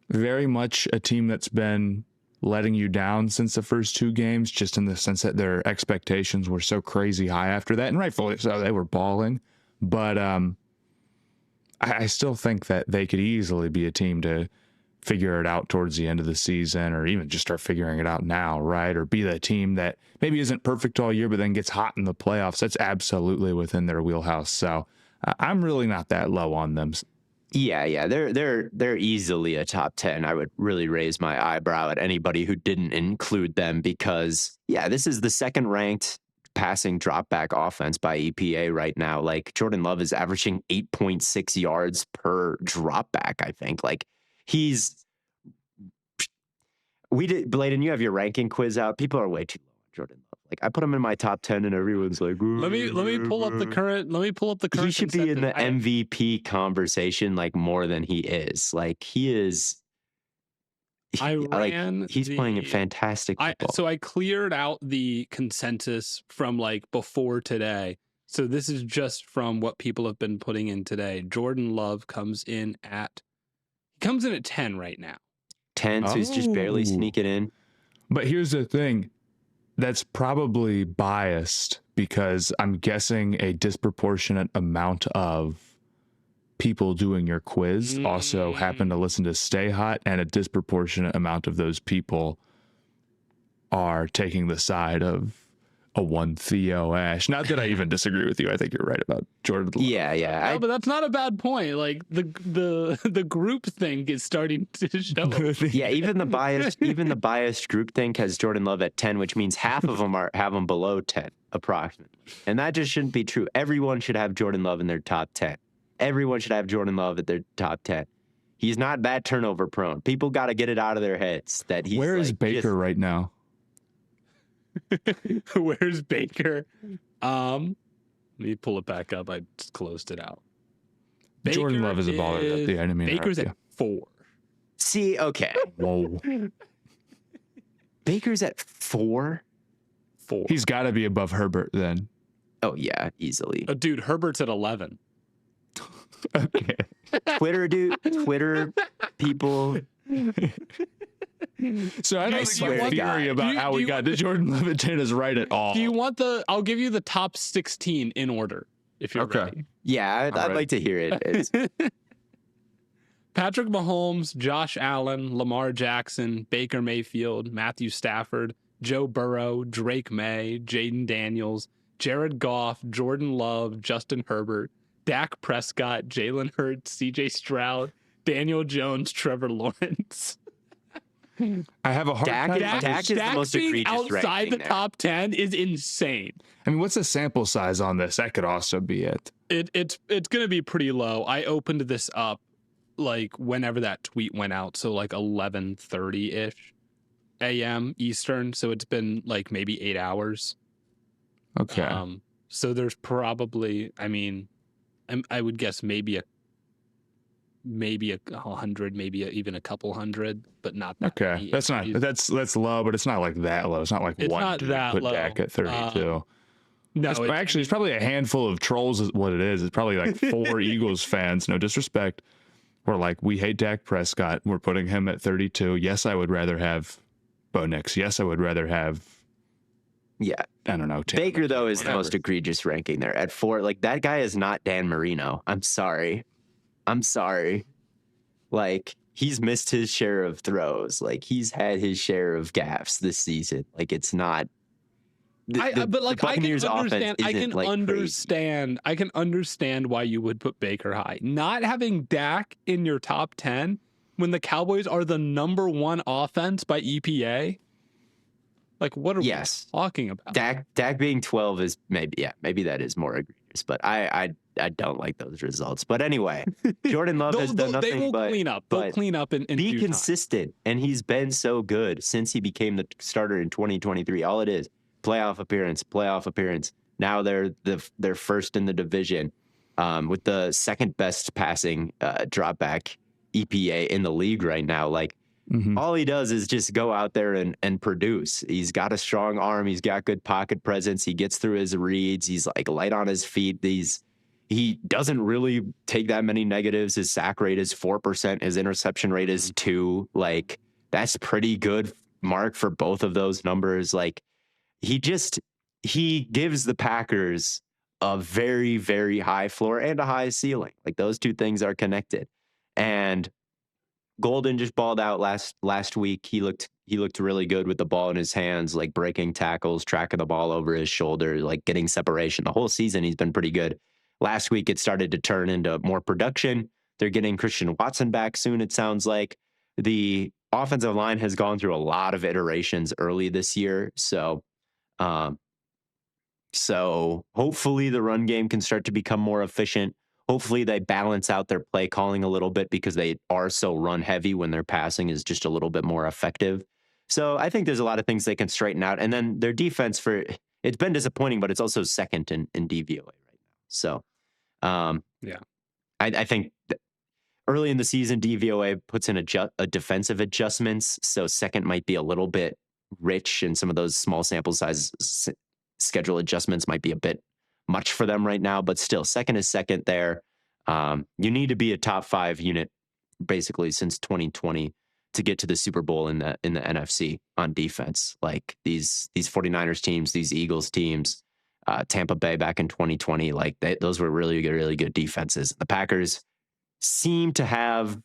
very much a team that's been letting you down since the first two games, just in the sense that their expectations were so crazy high after that, and rightfully so. They were balling. But I still think that they could easily be a team to figure it out towards the end of the season, or even just start figuring it out now, right? Or be the team that maybe isn't perfect all year, but then gets hot in the playoffs. That's absolutely within their wheelhouse. So I'm really not that low on them.
Yeah, they're easily a top 10. I would really raise my eyebrow at anybody who didn't include them because, yeah, this is the second ranked passing drop back offense by EPA right now. Like, Jordan Love is averaging 8.6 yards per drop back, I think. Like, Blaiden, you have your ranking quiz out. People are way too low on Jordan Love. Like, I put him in my top 10 and everyone's like,
let me pull up the current.
He should be in the MVP conversation like more than he is. Like, he is. He's playing a fantastic football.
So I cleared out the consensus from like before today. So this is just from what people have been putting in today. Jordan Love comes in at 10 right now.
10, so he's just barely sneaking in.
But here's the thing. That's probably biased because I'm guessing a disproportionate amount of people doing your quiz also happen to listen to Stay Hot, and a disproportionate amount of those people are taking the side of a one Theo Ash. Not that I even disagree with you. I think you're right about Jordan Love.
Yeah.
No, but that's not a bad point. Like the group think is starting to show.
Yeah, even the biased group think has Jordan Love at 10, which means half of them have him below 10 approximately. And that just shouldn't be true. Everyone should have Jordan Love in their top 10. Everyone should have Jordan Love at their top 10. He's not that turnover prone. People got to get it out of their heads that he's.
Where is Baker right now?
Where's Baker? Let me pull it back up. I just closed it out.
Jordan Love is a baller. I didn't mean
Baker's
to
at 4.
See, okay.
Whoa.
Baker's at 4.
He's got to be above Herbert then.
Oh yeah, easily.
Dude, Herbert's at 11.
Okay.
Twitter people.
So I don't think
swear
my
to God.
theory about how we got to Jordan Love at 10 is right at all.
Do you want I'll give you the top 16 in order if you're ready.
Yeah, I'd like to hear it. It's,
Patrick Mahomes, Josh Allen, Lamar Jackson, Baker Mayfield, Matthew Stafford, Joe Burrow, Drake May, Jaden Daniels, Jared Goff, Jordan Love, Justin Herbert, Dak Prescott, Jalen Hurts, CJ Stroud, Daniel Jones, Trevor Lawrence.
I have a hard time.
Dak is the most
being
egregious
outside the
ranking
top 10 is insane.
I mean, what's the sample size on this? That could also be it.
It's going to be pretty low. I opened this up like whenever that tweet went out, so like 11:30-ish a.m. Eastern, so it's been like maybe 8 hours.
Okay.
So there's probably, I mean, I would guess maybe a 100, maybe even a couple hundred, but not that
Okay.
many.
That's not, that's low, but it's not like that low. It's not like
It's
one
not
dude
that
put
low.
Dak at 32.
No,
Actually, it's probably a handful of trolls is what it is. It's probably like 4 Eagles fans, no disrespect. We're like, we hate Dak Prescott. We're putting him at 32. Yes, I would rather have Bo Nix. Yes, I would rather have,
yeah.
I don't know.
Baker, though, is
whatever.
the most egregious ranking there at 4. Like, that guy is not Dan Marino. I'm sorry. Like, he's missed his share of throws. Like, he's had his share of gaffes this season. Like, it's not.
But like, I can understand.
Crazy.
I can understand why you would put Baker high. Not having Dak in your top 10 when the Cowboys are the number 1 offense by EPA. Like, what are we talking about?
Dak being 12 is maybe that is more egregious, but I don't like those results. But anyway, Jordan Love has done nothing
they will
but
clean up. They'll clean up and
be consistent, and he's been so good since he became the starter in 2023. All it is, playoff appearance. Now they're first in the division, with the second best passing drop back EPA in the league right now. Like, all he does is just go out there and produce. He's got a strong arm. He's got good pocket presence. He gets through his reads. He's like light on his feet. He doesn't really take that many negatives. His sack rate is 4%. His interception rate is 2. Like, that's pretty good mark for both of those numbers. Like, he gives the Packers a very, very high floor and a high ceiling. Like, those two things are connected. And Golden just balled out last week. He looked really good with the ball in his hands, like breaking tackles, tracking the ball over his shoulder, like getting separation. The whole season he's been pretty good. Last week it started to turn into more production. They're getting Christian Watson back soon, it sounds like. The offensive line has gone through a lot of iterations early this year. So hopefully the run game can start to become more efficient. Hopefully they balance out their play calling a little bit because they are so run heavy when their passing is just a little bit more effective. So I think there's a lot of things they can straighten out. And then their defense it's been disappointing, but it's also second in DVOA right now. So I think early in the season, DVOA puts in a defensive adjustments. So second might be a little bit rich, and some of those small sample size schedule adjustments might be a bit much for them right now, but still second is second there. You need to be a top 5 unit basically since 2020 to get to the Super Bowl in the NFC on defense. Like these 49ers teams, these Eagles teams, Tampa Bay back in 2020, like those were really good defenses. The Packers seem to have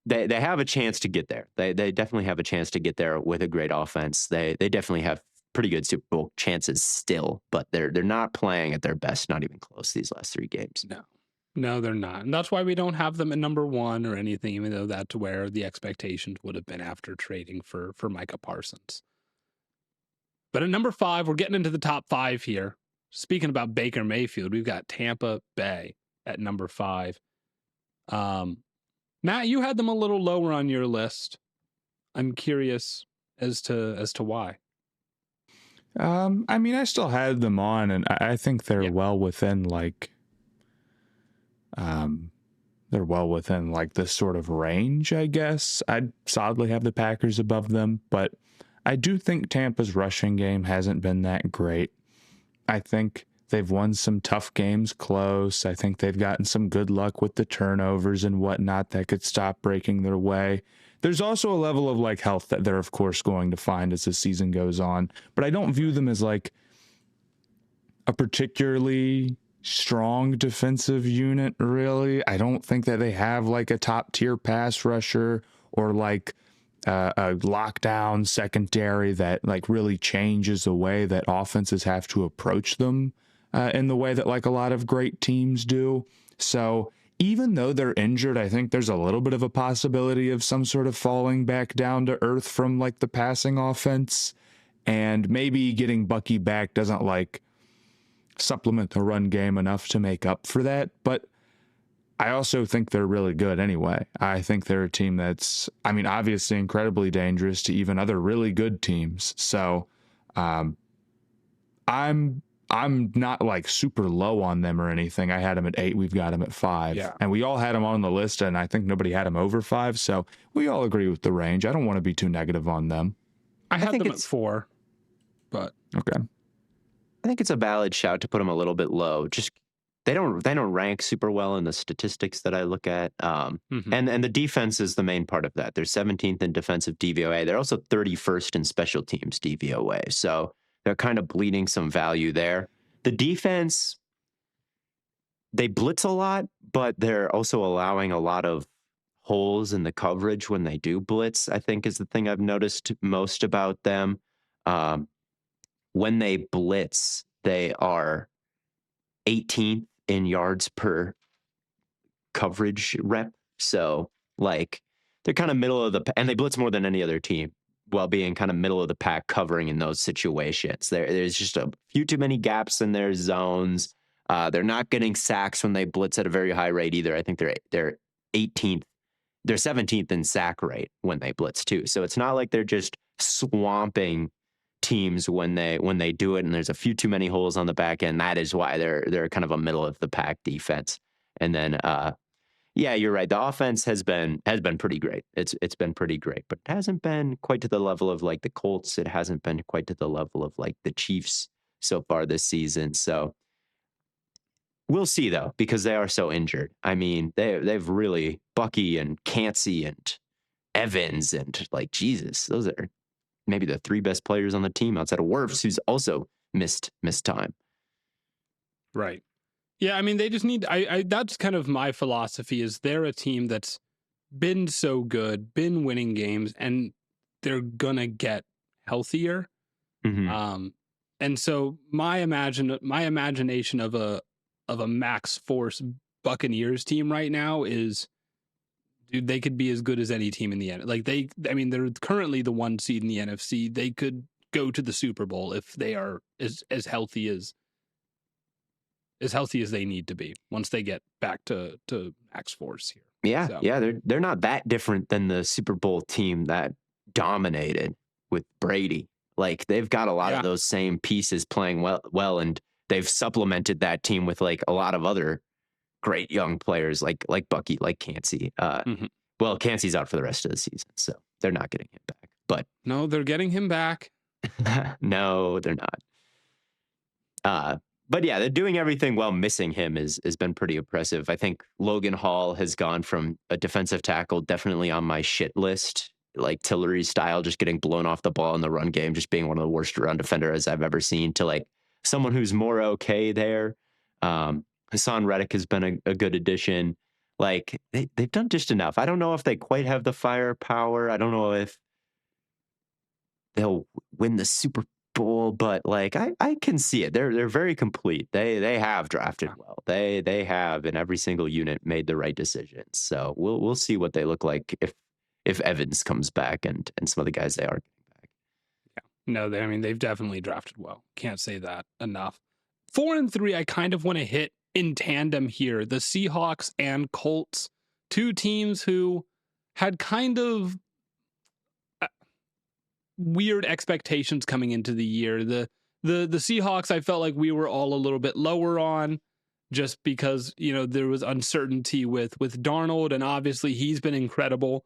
they have a chance to get there. They definitely have a chance to get there with a great offense. They definitely have pretty good Super Bowl chances still, but they're not playing at their best, not even close these last 3 games.
No, they're not. And that's why we don't have them at number 1 or anything, even though that's where the expectations would have been after trading for Micah Parsons. But at number 5, we're getting into the top 5 here. Speaking about Baker Mayfield, we've got Tampa Bay at number 5. Matt, you had them a little lower on your list. I'm curious as to why.
I mean, I still had them on, and I think they're well within like they're well within like this sort of range, I guess. I'd solidly have the Packers above them, but I do think Tampa's rushing game hasn't been that great. I think they've won some tough games close. I think they've gotten some good luck with the turnovers and whatnot that could stop breaking their way. There's also a level of like health that they're of course going to find as the season goes on, but I don't view them as like a particularly strong defensive unit, really. I don't think that they have like a top tier pass rusher or like a lockdown secondary that like really changes the way that offenses have to approach them in the way that like a lot of great teams do. So even though they're injured, I think there's a little bit of a possibility of some sort of falling back down to earth from like the passing offense, and maybe getting Bucky back doesn't like supplement the run game enough to make up for that. But I also think they're really good anyway. I think they're a team that's, I mean, obviously incredibly dangerous to even other really good teams. So I'm not like super low on them or anything. I had them at 8. We've got them at 5.
Yeah.
And we all had them on the list, and I think nobody had them over 5. So we all agree with the range. I don't want to be too negative on them.
I had them at 4, but
okay.
I think it's a valid shout to put them a little bit low. Just they don't rank super well in the statistics that I look at. And the defense is the main part of that. They're 17th in defensive DVOA. They're also 31st in special teams DVOA. So they're kind of bleeding some value there. The defense, they blitz a lot, but they're also allowing a lot of holes in the coverage when they do blitz, I think is the thing I've noticed most about them. When they blitz, they are 18th in yards per coverage rep. So like they're kind of middle of the, and they blitz more than any other team while being kind of middle of the pack covering in those situations. There's just a few too many gaps in their zones. They're not getting sacks when they blitz at a very high rate either. I think they're 18th. They're 17th in sack rate when they blitz too. So it's not like they're just swamping teams when they do it, and there's a few too many holes on the back end. That is why they're kind of a middle of the pack defense. And then yeah, you're right. The offense has been pretty great. It's been pretty great, but it hasn't been quite to the level of like the Colts. It hasn't been quite to the level of like the Chiefs so far this season. So we'll see though, because they are so injured. I mean, they've really Bucky and Cansey and Evans and like Jesus, those are maybe the 3 best players on the team outside of Wirfs, who's also missed time.
Right. Yeah, I mean, they just need, I that's kind of my philosophy, is they're a team that's been so good, been winning games, and they're gonna get healthier.
Mm-hmm.
And so my imagination of a max force Buccaneers team right now is, dude, they could be as good as any team in the end. Like they're currently the 1 seed in the NFC. They could go to the Super Bowl if they are as healthy as they need to be once they get back to max force here.
Yeah,
So.
yeah, they're not that different than the Super Bowl team that dominated with Brady. Like they've got a lot of those same pieces playing well, and they've supplemented that team with like a lot of other great young players like Bucky, like Cansey. Well, Cansey's out for the rest of the season, so they're not getting him back. But
no, they're getting him back.
No, they're not. But yeah, they're doing everything while missing him has been pretty impressive. I think Logan Hall has gone from a defensive tackle definitely on my shit list, like Tillery style, just getting blown off the ball in the run game, just being one of the worst run defenders I've ever seen, to like someone who's more okay there. Hassan Reddick has been a good addition. Like they've done just enough. I don't know if they quite have the firepower. I don't know if they'll win the Super Bowl, but like I can see it. They're very complete. They have drafted well. They have in every single unit made the right decisions. So we'll see what they look like if Evans comes back and some of the guys they are getting back.
Yeah. No, they've definitely drafted well. Can't say that enough. 4 and 3, I kind of want to hit in tandem here. The Seahawks and Colts, 2 teams who had kind of weird expectations coming into the year. The Seahawks, I felt like we were all a little bit lower on. just because, there was uncertainty with Darnold, and obviously he's been incredible.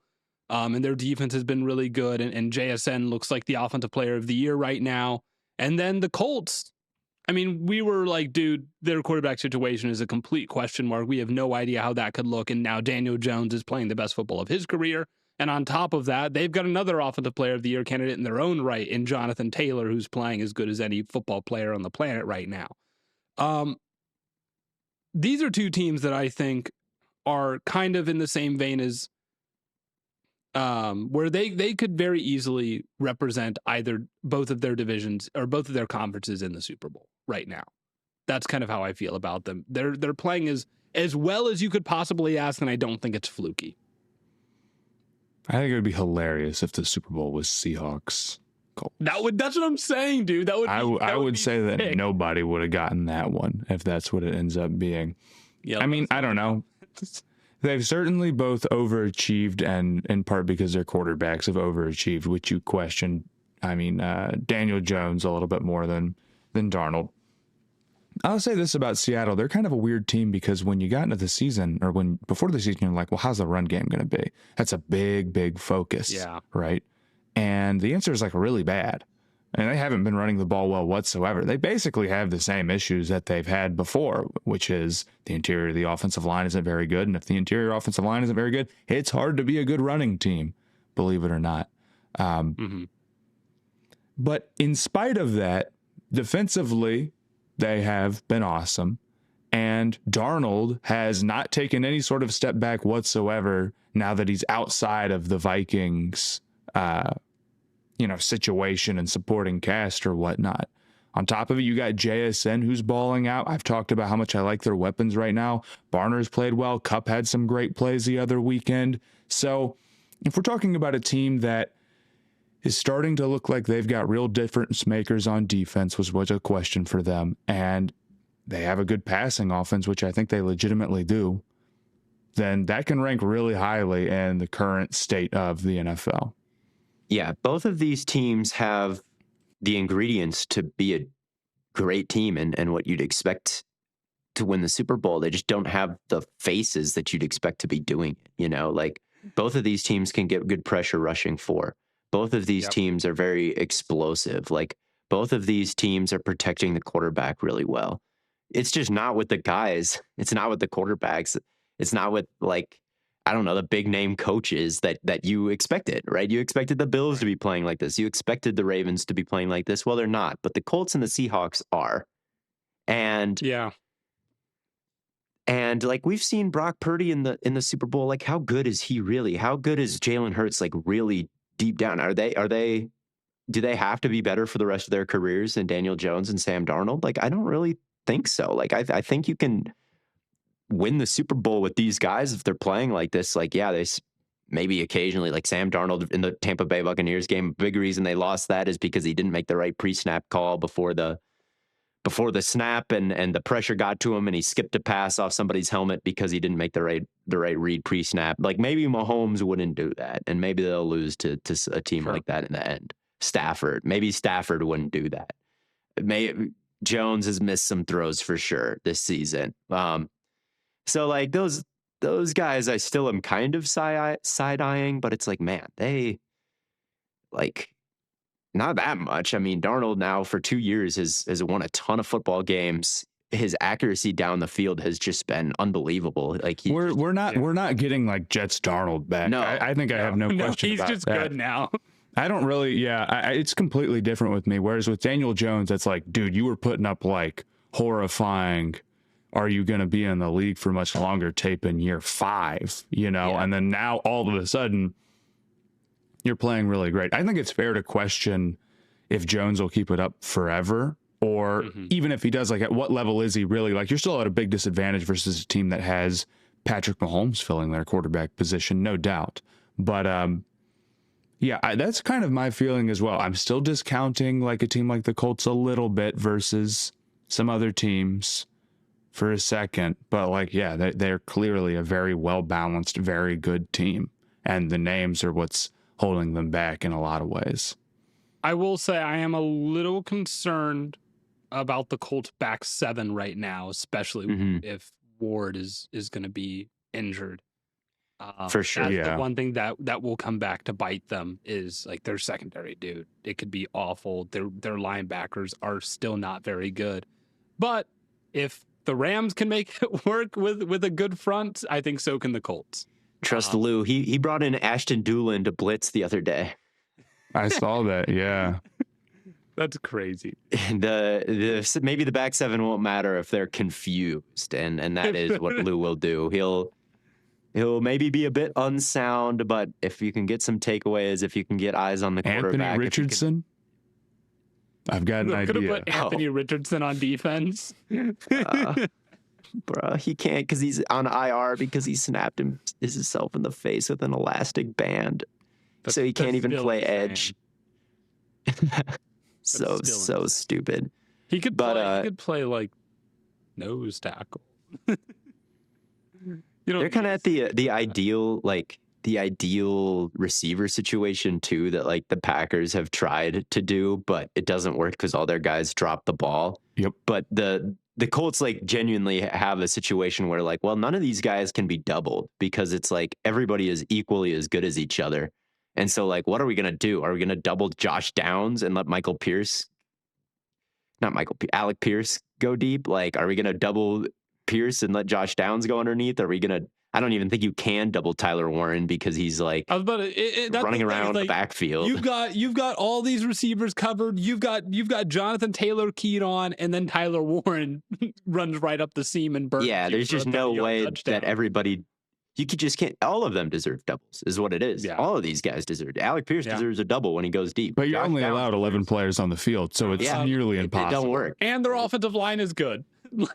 And their defense has been really good, and JSN looks like the offensive player of the year right now. And then the Colts, I mean, we were like, dude, their quarterback situation is a complete question mark. We have no idea how that could look. And now Daniel Jones is playing the best football of his career. And on top of that, they've got another offensive player of the year candidate in their own right in Jonathan Taylor, who's playing as good as any football player on the planet right now. These are two teams that I think are kind of in the same vein as where they could very easily represent either both of their divisions or both of their conferences in the Super Bowl right now. That's kind of how I feel about them. They're playing as well as you could possibly ask, and I don't think it's fluky.
I think it would be hilarious if the Super Bowl was Seahawks Colts.
That's what I'm saying, dude.
I would say
sick.
that nobody would have gotten that one if that's what it ends up being.
Yeah,
I mean, I don't know. They've certainly both overachieved, and in part because their quarterbacks have overachieved, which you question. I mean, Daniel Jones a little bit more than Darnold. I'll say this about Seattle. They're kind of a weird team because when you got into the season, or before the season, you're like, well, how's the run game going to be? That's a big, big focus.
Yeah.
Right. And the answer is like really bad. And they haven't been running the ball well whatsoever. They basically have the same issues that they've had before, which is the interior of the offensive line isn't very good. And if the interior offensive line isn't very good, it's hard to be a good running team, believe it or not. But in spite of that, defensively, they have been awesome. And Darnold has not taken any sort of step back whatsoever now that he's outside of the Vikings, situation and supporting cast or whatnot. On top of it, you got JSN who's balling out. I've talked about how much I like their weapons right now. Barner's played well. Kupp had some great plays the other weekend. So if we're talking about a team that is starting to look like they've got real difference makers on defense, was a question for them, and they have a good passing offense, which I think they legitimately do, then that can rank really highly in the current state of the NFL.
Yeah, both of these teams have the ingredients to be a great team and what you'd expect to win the Super Bowl. They just don't have the faces that you'd expect to be doing it. Like both of these teams can get good pressure rushing for. Both of these teams are very explosive. Like both of these teams are protecting the quarterback really well. It's just not with the guys. It's not with the quarterbacks. It's not with the big name coaches that you expected, right? You expected the Bills to be playing like this. You expected the Ravens to be playing like this. Well, they're not, but the Colts and the Seahawks are. And like we've seen Brock Purdy in the Super Bowl. Like, how good is he really? How good is Jalen Hurts? Like, really deep down, do they have to be better for the rest of their careers than Daniel Jones and Sam Darnold? Like, I don't really think so. Like, I think you can win the Super Bowl with these guys if they're playing like this. Like, yeah, they maybe occasionally, like Sam Darnold in the Tampa Bay Buccaneers game, big reason they lost that is because he didn't make the right pre-snap call before the snap, and the pressure got to him and he skipped a pass off somebody's helmet because he didn't make the right read pre-snap. Like maybe Mahomes wouldn't do that, and maybe they'll lose to a team like that in the end. Maybe Stafford wouldn't do that. Jones has missed some throws for sure this season. So like those guys, I still am kind of side-eyeing, but it's like, man, they like not that much. I mean, Darnold now for 2 years has won a ton of football games. His accuracy down the field has just been unbelievable. Like
we're not getting like Jets Darnold back.
No,
I think I have no question about that.
He's just good now.
I don't really. Yeah, it's completely different with me. Whereas with Daniel Jones, it's like, dude, you were putting up like horrifying. Are you going to be in the league for much longer tape in year 5? And then now all of a sudden you're playing really great. I think it's fair to question if Jones will keep it up forever, or even if he does, like at what level is he really? Like you're still at a big disadvantage versus a team that has Patrick Mahomes filling their quarterback position, no doubt. But that's kind of my feeling as well. I'm still discounting like a team like the Colts a little bit versus some other teams for a second, but like, they're clearly a very well-balanced, very good team, and the names are what's holding them back in a lot of ways.
I will say I am a little concerned about the Colts back seven right now, especially if Ward is going to be injured.
For sure.
That's
Yeah.
the one thing that will come back to bite them is like their secondary, dude. It could be awful. Their linebackers are still not very good. But if the Rams can make it work with a good front, I think so can the Colts.
Trust Lou. He brought in Ashton Doolin to blitz the other day.
I saw that. Yeah.
That's crazy.
The maybe the back seven won't matter if they're confused, and that is what Lou will do. He'll maybe be a bit unsound, but if you can get some takeaways, if you can get eyes on the quarterback.
Anthony Richardson? I've got an idea.
Could have put Anthony Richardson on defense.
Bro, he can't because he's on IR because he snapped himself in the face with an elastic band. So he can't even play edge. So stupid.
He could play like nose tackle.
They're kind of at the ideal receiver situation too that like the Packers have tried to do, but it doesn't work because all their guys drop the ball.
Yep.
But the Colts like genuinely have a situation where like, well, none of these guys can be doubled because it's like everybody is equally as good as each other. And so like, what are we going to do? Are we going to double Josh Downs and let Alec Pierce go deep? Like, are we going to double Pierce and let Josh Downs go underneath? Are we going to, I don't even think you can double Tyler Warren because he's like running around the backfield.
You've got all these receivers covered. You've got Jonathan Taylor keyed on, and then Tyler Warren runs right up the seam and burns.
Yeah, there's just no way that everybody. You just can't. All of them deserve doubles, is what it is. Yeah. All of these guys deserve. Alec Pierce deserves a double when he goes deep.
But you're only allowed 11 players on the field, so it's nearly impossible.
It don't work.
And their offensive line is good.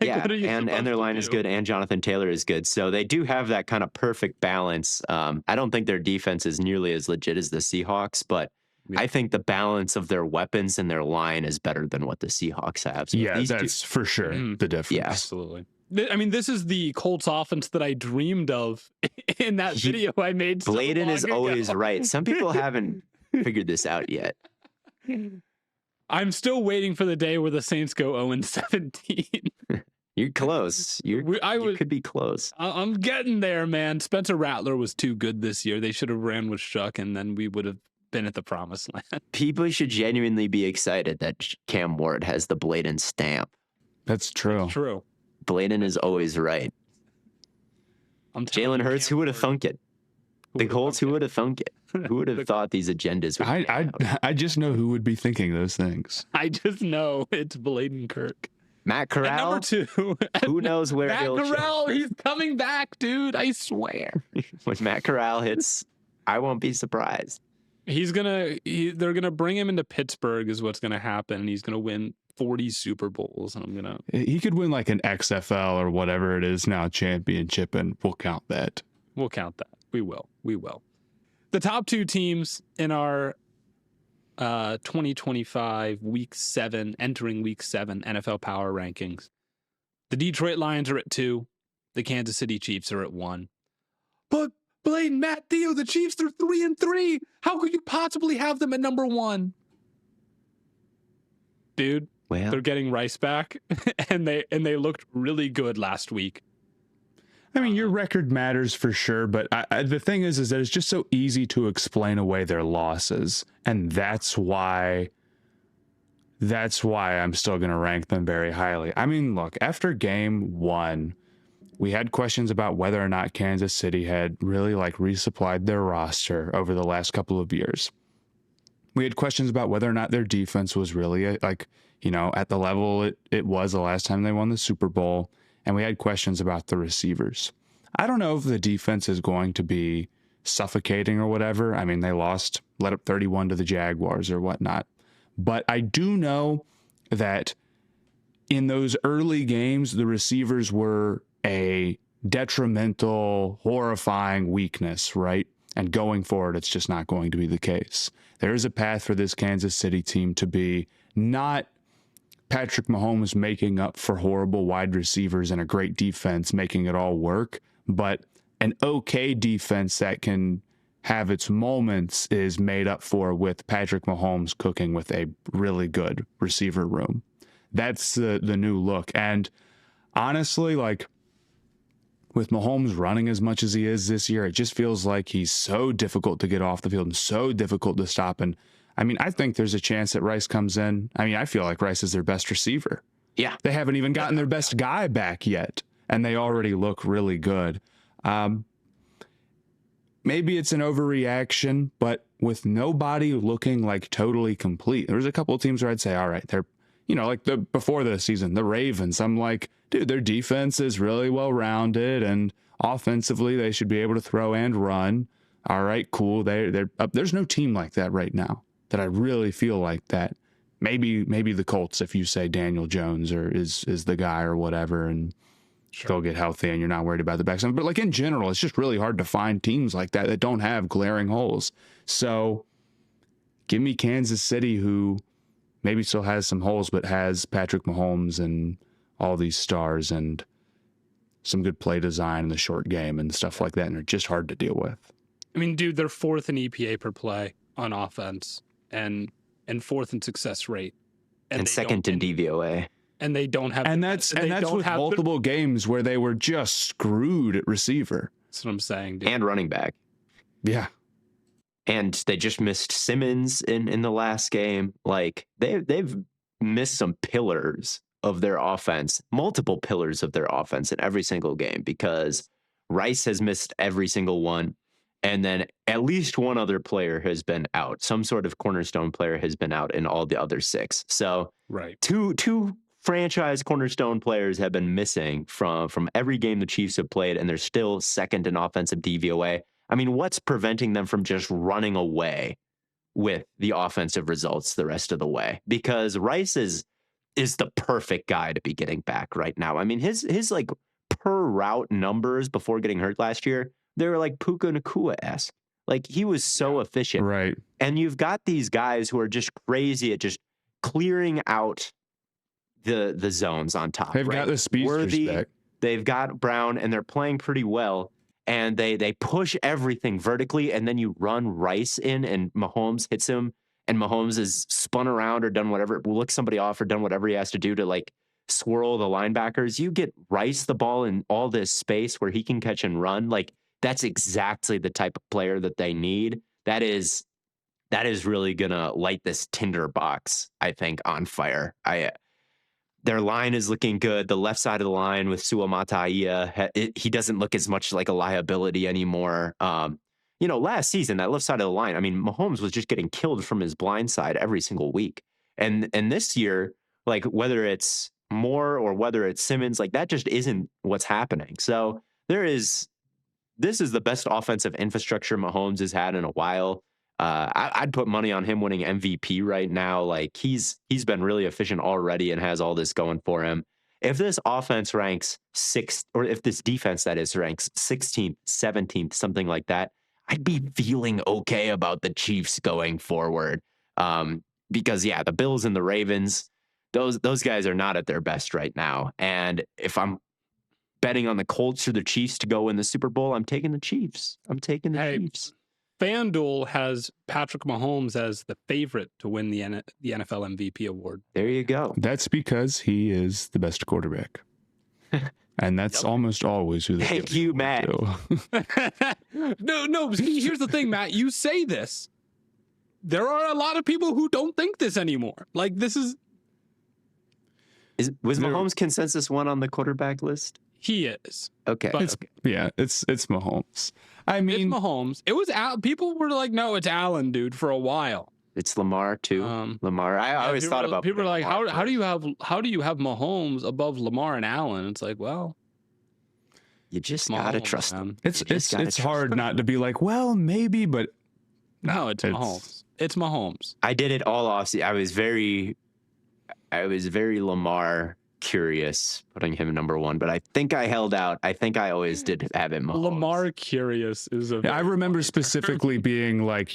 And their line is good, and Jonathan Taylor is good. So they do have that kind of perfect balance. I don't think their defense is nearly as legit as the Seahawks, but I think the balance of their weapons and their line is better than what the Seahawks have. So
that's for sure the difference.
Yeah,
absolutely. I mean, this is the Colts offense that I dreamed of in that video I made.
Blaiden is always right. Some people haven't figured this out yet.
I'm still waiting for the day where the Saints go 0-17.
You're close. You could be close.
I'm getting there, man. Spencer Rattler was too good this year. They should have ran with Shuck, and then we would have been at the promised land.
People should genuinely be excited that Cam Ward has the Blaiden stamp.
That's true.
That's true.
Blaiden is always right. Jalen Hurts, who would have thunk it? The Colts, who would have thunk it? Who would have thought these agendas would
I just know who would be thinking those things.
I just know it's Blaiden Kirk.
Matt Corral.
Number two.
Who knows where
Matt Corral, he's coming back, dude. I swear.
When Matt Corral hits, I won't be surprised.
They're gonna bring him into Pittsburgh is what's gonna happen, and he's gonna win 40 Super Bowls, and
he could win like an XFL or whatever it is now championship, and we'll count that.
We will. The top two teams in our 2025 entering week 7 NFL power rankings. The Detroit Lions are at 2. The Kansas City Chiefs are at 1. But Blaiden, Matt, Theo, the Chiefs, they're 3-3. How could you possibly have them at number 1? Dude, they're getting Rice back, and they looked really good last week.
I mean, your record matters for sure, but the thing is that it's just so easy to explain away their losses, and that's why I'm still going to rank them very highly. I mean, look, after game 1, we had questions about whether or not Kansas City had really resupplied their roster over the last couple of years. We had questions about whether or not their defense was really at the level it was the last time they won the Super Bowl. And we had questions about the receivers. I don't know if the defense is going to be suffocating or whatever. I mean, they let up 31 to the Jaguars or whatnot. But I do know that in those early games, the receivers were a detrimental, horrifying weakness, right? And going forward, it's just not going to be the case. There is a path for this Kansas City team to be not Patrick Mahomes making up for horrible wide receivers and a great defense making it all work, but an okay defense that can have its moments is made up for with Patrick Mahomes cooking with a really good receiver room. that's the new look. And honestly, like with Mahomes running as much as he is this year, it just feels like he's so difficult to get off the field and so difficult to stop. And I mean, I think there's a chance that Rice comes in. I mean, I feel like Rice is their best receiver.
Yeah.
They haven't even gotten their best guy back yet, and they already look really good. Maybe it's an overreaction, but with nobody looking like totally complete, there was a couple of teams where I'd say, all right, they're, like before the season, the Ravens, I'm like, dude, their defense is really well rounded, and offensively they should be able to throw and run. All right, cool. They're up. There's no team like that right now that I really feel like that. Maybe the Colts, if you say Daniel Jones is the guy or whatever, and they'll get healthy and you're not worried about the back. But like in general, it's just really hard to find teams like that don't have glaring holes. So give me Kansas City, who maybe still has some holes, but has Patrick Mahomes and all these stars and some good play design in the short game and stuff like that, and they're just hard to deal with.
I mean, dude, they're fourth in EPA per play on offense and fourth in success rate.
And second in DVOA.
And they don't have,
and that's with multiple games where they were just screwed at receiver.
That's what I'm saying, dude.
And running back.
Yeah.
And they just missed Simmons in the last game. Like they've missed some pillars of their offense, multiple pillars of their offense in every single game, because Rice has missed every single one. And then at least one other player has been out. Some sort of cornerstone player has been out in all the other 6. So
right.
Two franchise cornerstone players have been missing from every game the Chiefs have played, and they're still second in offensive DVOA. I mean, what's preventing them from just running away with the offensive results the rest of the way? Because Rice is the perfect guy to be getting back right now. I mean, his like per route numbers before getting hurt last year, they were like Puka Nacua-esque. Like he was so efficient.
Right.
And you've got these guys who are just crazy at just clearing out the zones on top.
They've got the speedsters back.
They've got Brown, and they're playing pretty well. And they push everything vertically, and then you run Rice in, and Mahomes hits him, and Mahomes is spun around or done whatever, look somebody off or done whatever he has to do to like swirl the linebackers. You get Rice the ball in all this space where he can catch and run. Like that's exactly the type of player that they need. That is really gonna light this tinderbox, I think, on fire. Their line is looking good. The left side of the line with Suamataia, he doesn't look as much like a liability anymore. Last season, that left side of the line, I mean, Mahomes was just getting killed from his blind side every single week. And this year, like whether it's Moore or whether it's Simmons, like that just isn't what's happening. So this is the best offensive infrastructure Mahomes has had in a while. I'd put money on him winning MVP right now. Like he's been really efficient already and has all this going for him. If this offense ranks 6th, or if this defense that is ranks 16th, 17th, something like that, I'd be feeling okay about the Chiefs going forward. Because the Bills and the Ravens, those guys are not at their best right now. And if I'm betting on the Colts or the Chiefs to go in the Super Bowl, I'm taking the Chiefs. Chiefs.
FanDuel has Patrick Mahomes as the favorite to win the NFL MVP award.
There you go.
That's because he is the best quarterback. And that's almost always who they
Thank you, Matt.
No, see, here's the thing, Matt. You say this. There are a lot of people who don't think this anymore. Like, this is...
Was Mahomes consensus one on the quarterback list?
He is.
Okay.
It's Mahomes. I mean,
it's Mahomes. It was people were like, no, it's Allen, dude, for a while.
It's Lamar too. Lamar. I always thought about
people are like,
Lamar
how do you have Mahomes above Lamar and Allen? It's like, well,
you just gotta trust him.
It's hard not to be like, well, maybe, but
no, it's Mahomes. It's Mahomes.
I did it all off. I was very Lamar curious, putting him number 1, but I think I held out. I think I always did have him.
Lamar curious is
I remember specifically being like,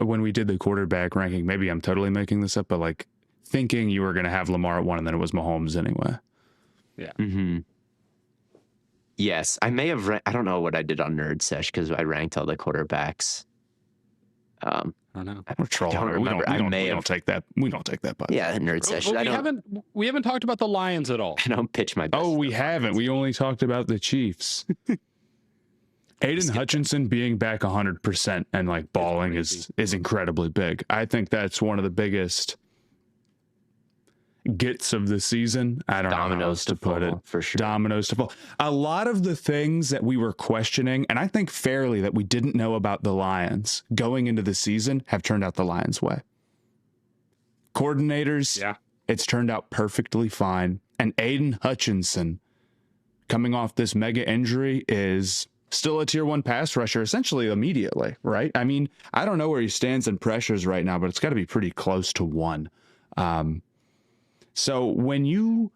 when we did the quarterback ranking, maybe I'm totally making this up, but like thinking you were gonna have Lamar at 1 and then it was Mahomes anyway.
Yeah.
Mm-hmm. Yes, I may have. I don't know what I did on Nerd Sesh because I ranked all the quarterbacks.
don't know.
We're trolling.
I don't remember. I may
we
have.
don't take that. We don't take that.
Yeah, nerd session.
We haven't talked about the Lions at all.
I don't pitch my best.
Oh, we haven't. We only talked about the Chiefs. Aiden Hutchinson being back 100% and like balling is incredibly big. I think that's one of the biggest gets of the season. I don't know how else to put it.
For sure.
Dominoes to fall. A lot of the things that we were questioning, and I think fairly that we didn't know about the Lions going into the season, have turned out the Lions' way. Coordinators,
yeah,
it's turned out perfectly fine. And Aiden Hutchinson, coming off this mega injury, is still a tier 1 pass rusher essentially immediately, right? I mean, I don't know where he stands in pressures right now, but it's got to be pretty close to 1. So when you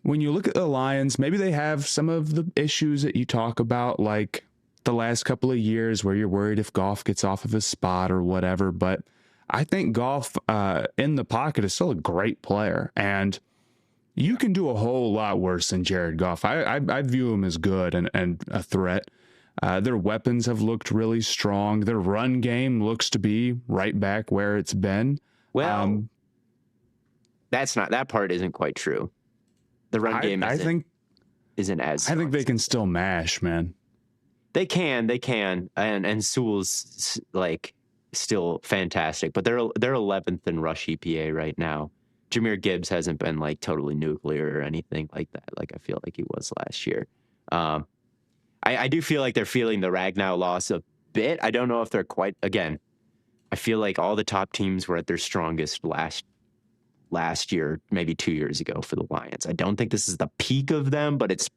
look at the Lions, maybe they have some of the issues that you talk about, like the last couple of years where you're worried if Goff gets off of his spot or whatever. But I think Goff in the pocket is still a great player, and you can do a whole lot worse than Jared Goff. I view him as good and a threat. Their weapons have looked really strong. Their run game looks to be right back where it's been.
Well, that part isn't quite true. The run game isn't as.
I think they can still mash, man.
They can, and Sewell's like still fantastic, but they're 11th in rush EPA right now. Jahmyr Gibbs hasn't been like totally nuclear or anything like that. Like I feel like he was last year. I do feel like they're feeling the Ragnow loss a bit. I don't know if they're quite. Again, I feel like all the top teams were at their strongest last year, maybe 2 years ago for the Lions. I don't think this is the peak of them, but it's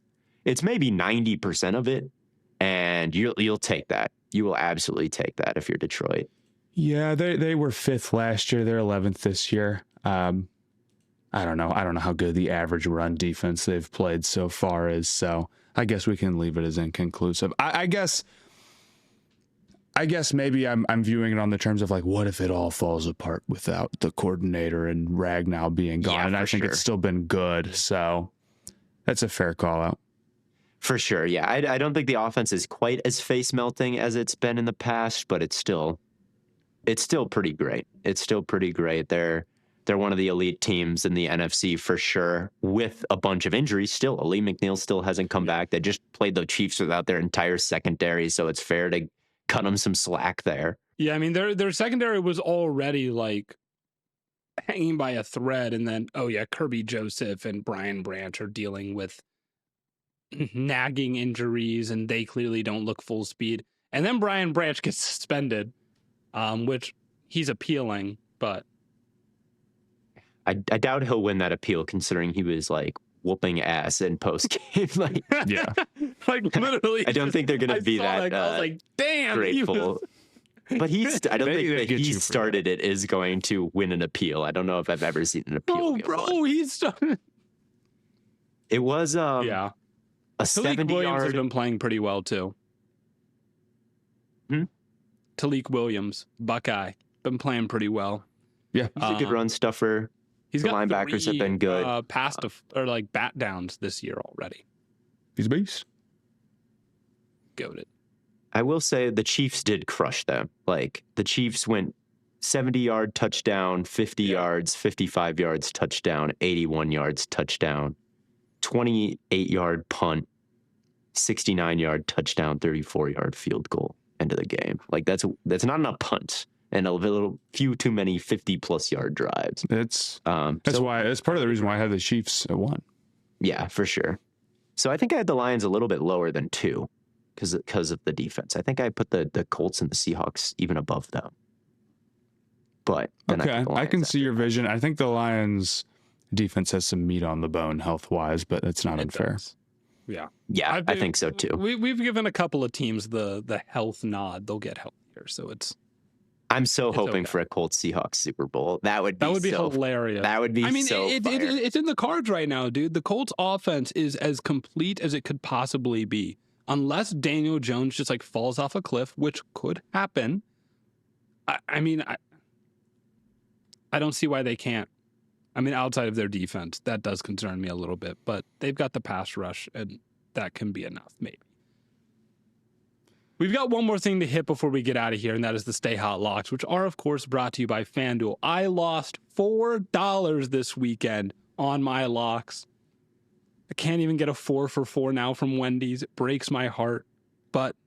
maybe 90% of it, and you'll take that. You will absolutely take that if you're Detroit.
Yeah, they were 5th last year. They're 11th this year. I don't know how good the average run defense they've played so far is, so I guess we can leave it as inconclusive. I guess maybe I'm viewing it on the terms of like, what if it all falls apart without the coordinator and Ragnow being gone?
Yeah,
and I think
sure.
It's still been good, so that's a fair call out.
For sure, yeah. I don't think the offense is quite as face melting as it's been in the past, but it's still pretty great. It's still pretty great. They're one of the elite teams in the NFC for sure, with a bunch of injuries still. Ali McNeil still hasn't come back. They just played the Chiefs without their entire secondary, so it's fair to cut them some slack there.
Yeah, I mean, their secondary was already like hanging by a thread, and then, Kirby Joseph and Brian Branch are dealing with nagging injuries, and they clearly don't look full speed. And then Brian Branch gets suspended, which he's appealing, but
I doubt he'll win that appeal, considering he was like whooping ass in post game. Like,
yeah,
like literally.
I don't think they're going to be that.
I was like, damn,
grateful. But I don't think that he started it is going to win an appeal. I don't know if I've ever seen an appeal.
Bro, he started.
It was a
Talik
70
Williams
yard.
has been playing pretty well too. Talik Williams, Buckeye, been playing pretty well.
Yeah,
He's a good run stuffer.
He's
the
got
linebackers have been good.
Bat downs this year already.
He's a beast.
Goated.
I will say the Chiefs did crush them. Like the Chiefs went 70-yard touchdown, 50 yards, 55 yards touchdown, 81 yards touchdown, 28-yard punt, 69-yard touchdown, 34-yard field goal. End of the game. Like that's not enough punts and a few too many 50+ yard drives.
That's part of the reason why I have the Chiefs at 1.
Yeah, for sure. So I think I had the Lions a little bit lower than 2 because of the defense. I think I put the Colts and the Seahawks even above them. But
okay, I can see your vision. I think the Lions defense has some meat on the bone health wise, but it's not unfair.
Yeah.
Yeah, I think so too.
We've given a couple of teams the health nod. They'll get healthier, so
I'm so hoping for a Colts Seahawks Super Bowl. That would be
hilarious.
That would be
it's in the cards right now, dude. The Colts offense is as complete as it could possibly be. Unless Daniel Jones just like falls off a cliff, which could happen. I don't see why they can't. I mean, outside of their defense, that does concern me a little bit, but they've got the pass rush, and that can be enough, maybe. We've got one more thing to hit before we get out of here, and that is the Stay Hot Locks, which are, of course, brought to you by FanDuel. I lost $4 this weekend on my locks. I can't even get a 4 for 4 now from Wendy's. It breaks my heart. But,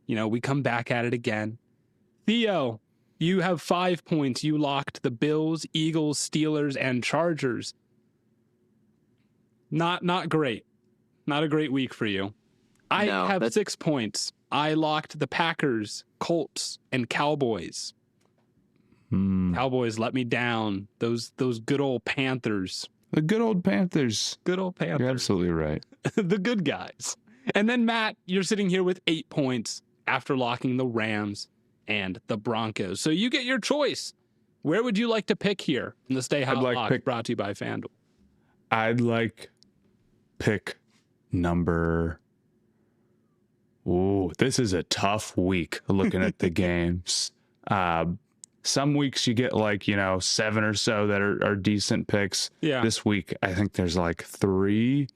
we come back at it again. Theo, you have 5 points. You locked the Bills, Eagles, Steelers, and Chargers. Not great. Not a great week for you. I have 6 points. I locked the Packers, Colts, and Cowboys. Cowboys let me down. Those good old Panthers.
The good old Panthers.
Good old Panthers.
You're absolutely right.
The good guys. And then, Matt, you're sitting here with 8 points after locking the Rams and the Broncos. So you get your choice. Where would you like to pick here in the Stay Hot Lock brought to you by FanDuel?
I'd like pick number... Ooh, this is a tough week looking at the games. Some weeks you get 7 or so that are decent picks.
Yeah.
This week, I think there's 3.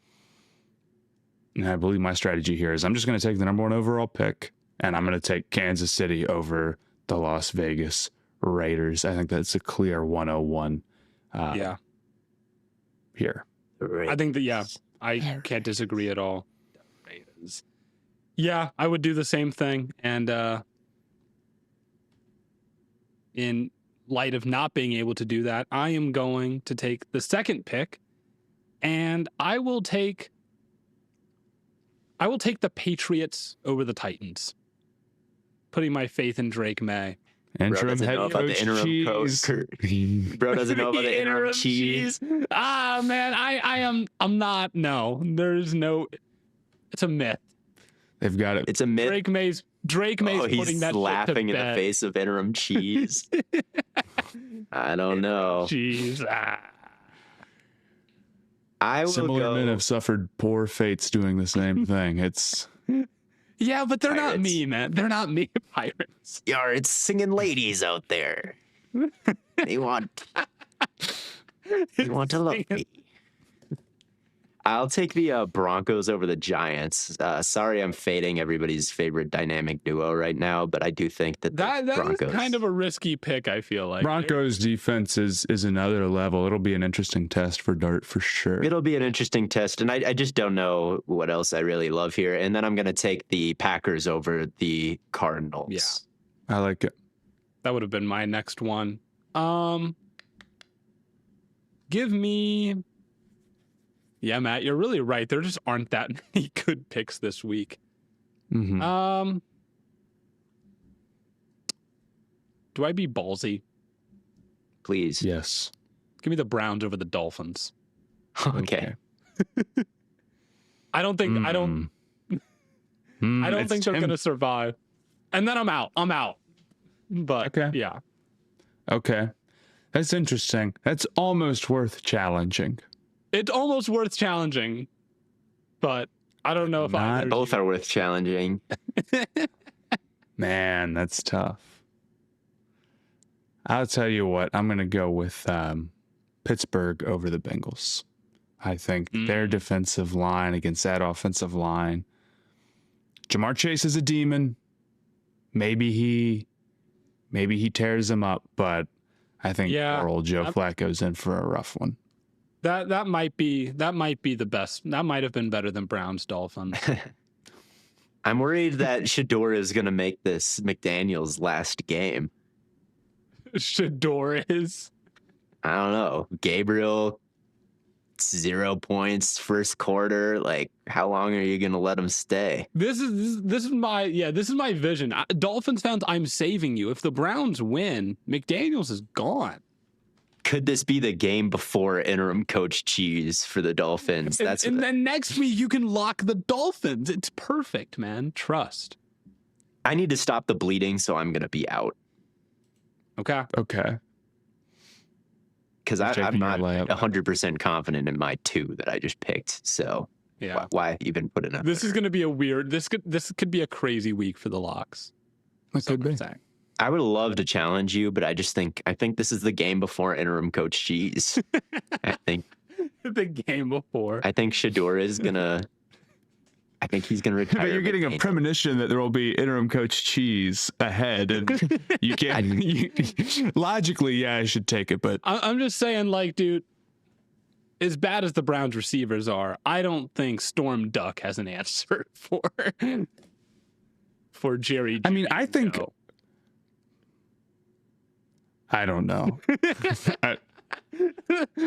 And I believe my strategy here is I'm just going to take the number 1 overall pick, and I'm going to take Kansas City over the Las Vegas Raiders. I think that's a clear 101 here.
I think that, I can't disagree at all. Raiders. Yeah, I would do the same thing. And in light of not being able to do that, I am going to take the second pick, and I will take the Patriots over the Titans. Putting my faith in Drake May.
Interim head coach cheese.
Bro doesn't know about the interim cheese.
Ah, man, I'm not. No, there's no. It's a myth.
They've got it.
It's a myth.
Drake May's putting that
laughing
shit to
in the face of interim cheese. I don't know.
Cheese.
I will
Similar men have suffered poor fates doing the same thing. It's
yeah, but they're not me, man. They're not me, pirates.
Yeah, it's singing ladies out there. They want to love me. I'll take the Broncos over the Giants. Sorry, I'm fading everybody's favorite dynamic duo right now, but I do think that Broncos
is kind of a risky pick, I feel like.
Broncos defense is another level. It'll be an interesting test for Dart for sure.
It'll be an interesting test, and I just don't know what else I really love here. And then I'm going to take the Packers over the Cardinals.
Yeah.
I like it.
That would have been my next one. Give me... Yeah, Matt, you're really right. There just aren't that many good picks this week.
Mm-hmm.
Do I be ballsy?
Please.
Yes.
Give me the Browns over the Dolphins.
Okay.
I don't think they're going to survive. And then I'm out. But yeah.
Okay. That's interesting. That's almost worth challenging.
It's almost worth challenging, but I don't know if
both are worth challenging.
Man, that's tough. I'll tell you what, I'm going to go with Pittsburgh over the Bengals. I think their defensive line against that offensive line. Jamar Chase is a demon. Maybe he tears them up, but I think poor old Joe Flacco's in for a rough one.
That might be the best. That might have been better than Browns Dolphins.
I'm worried that Shador is going to make this McDaniel's last game.
Shador is?
I don't know. Gabriel, 0 points first quarter. Like, how long are you going to let him stay?
This is my vision. Dolphins fans, I'm saving you. If the Browns win, McDaniel's is gone.
Could this be the game before interim coach cheese for the Dolphins?
Then next week you can lock the Dolphins. It's perfect, man. Trust.
I need to stop the bleeding, so I'm going to be out.
Okay.
Because I'm not 100% confident in my 2 that I just picked. So why even put it up?
This is going to be a weird. This could be a crazy week for the locks.
It could be.
I would love to challenge you, but I think this is the game before interim coach cheese. I think
the game before.
I think Shador is gonna I think he's going to retire.
But you're getting a premonition that there will be interim coach Cheese ahead, and you can't. Logically, yeah, I should take it, but
I'm just saying, like, dude, as bad as the Browns receivers are, I don't think Storm Duck has an answer for Jerry.
I mean, I think. I don't know.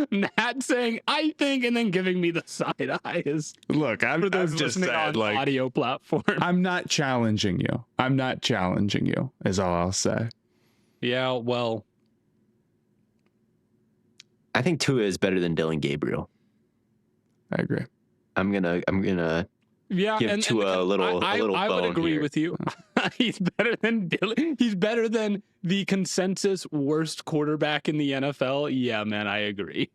Matt saying "I think" and then giving me the side eye is
look. I'm just saying,
on
like,
audio platform.
I'm not challenging you. Is all I'll say.
Yeah, well,
I think Tua is better than Dylan Gabriel.
I agree.
I'm gonna give Tua a little.
I would agree
here.
with you. He's better than Dylan. He's better than the consensus worst quarterback in the NFL. Yeah, man, I agree.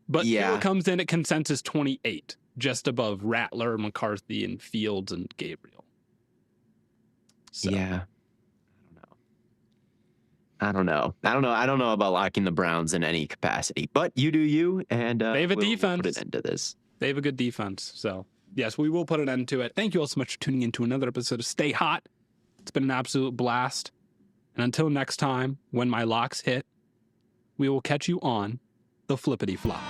But Tua comes in at consensus 28, just above Rattler, McCarthy, and Fields and Gabriel. So.
Yeah. I don't know about locking the Browns in any capacity, but you do you, and
they have a defense.
We'll put an end to this.
They have a good defense, so yes, we will put an end to it. Thank you all so much for tuning in to another episode of Stay Hot. It's been an absolute blast, and until next time, when my locks hit, we will catch you on the flippity flop.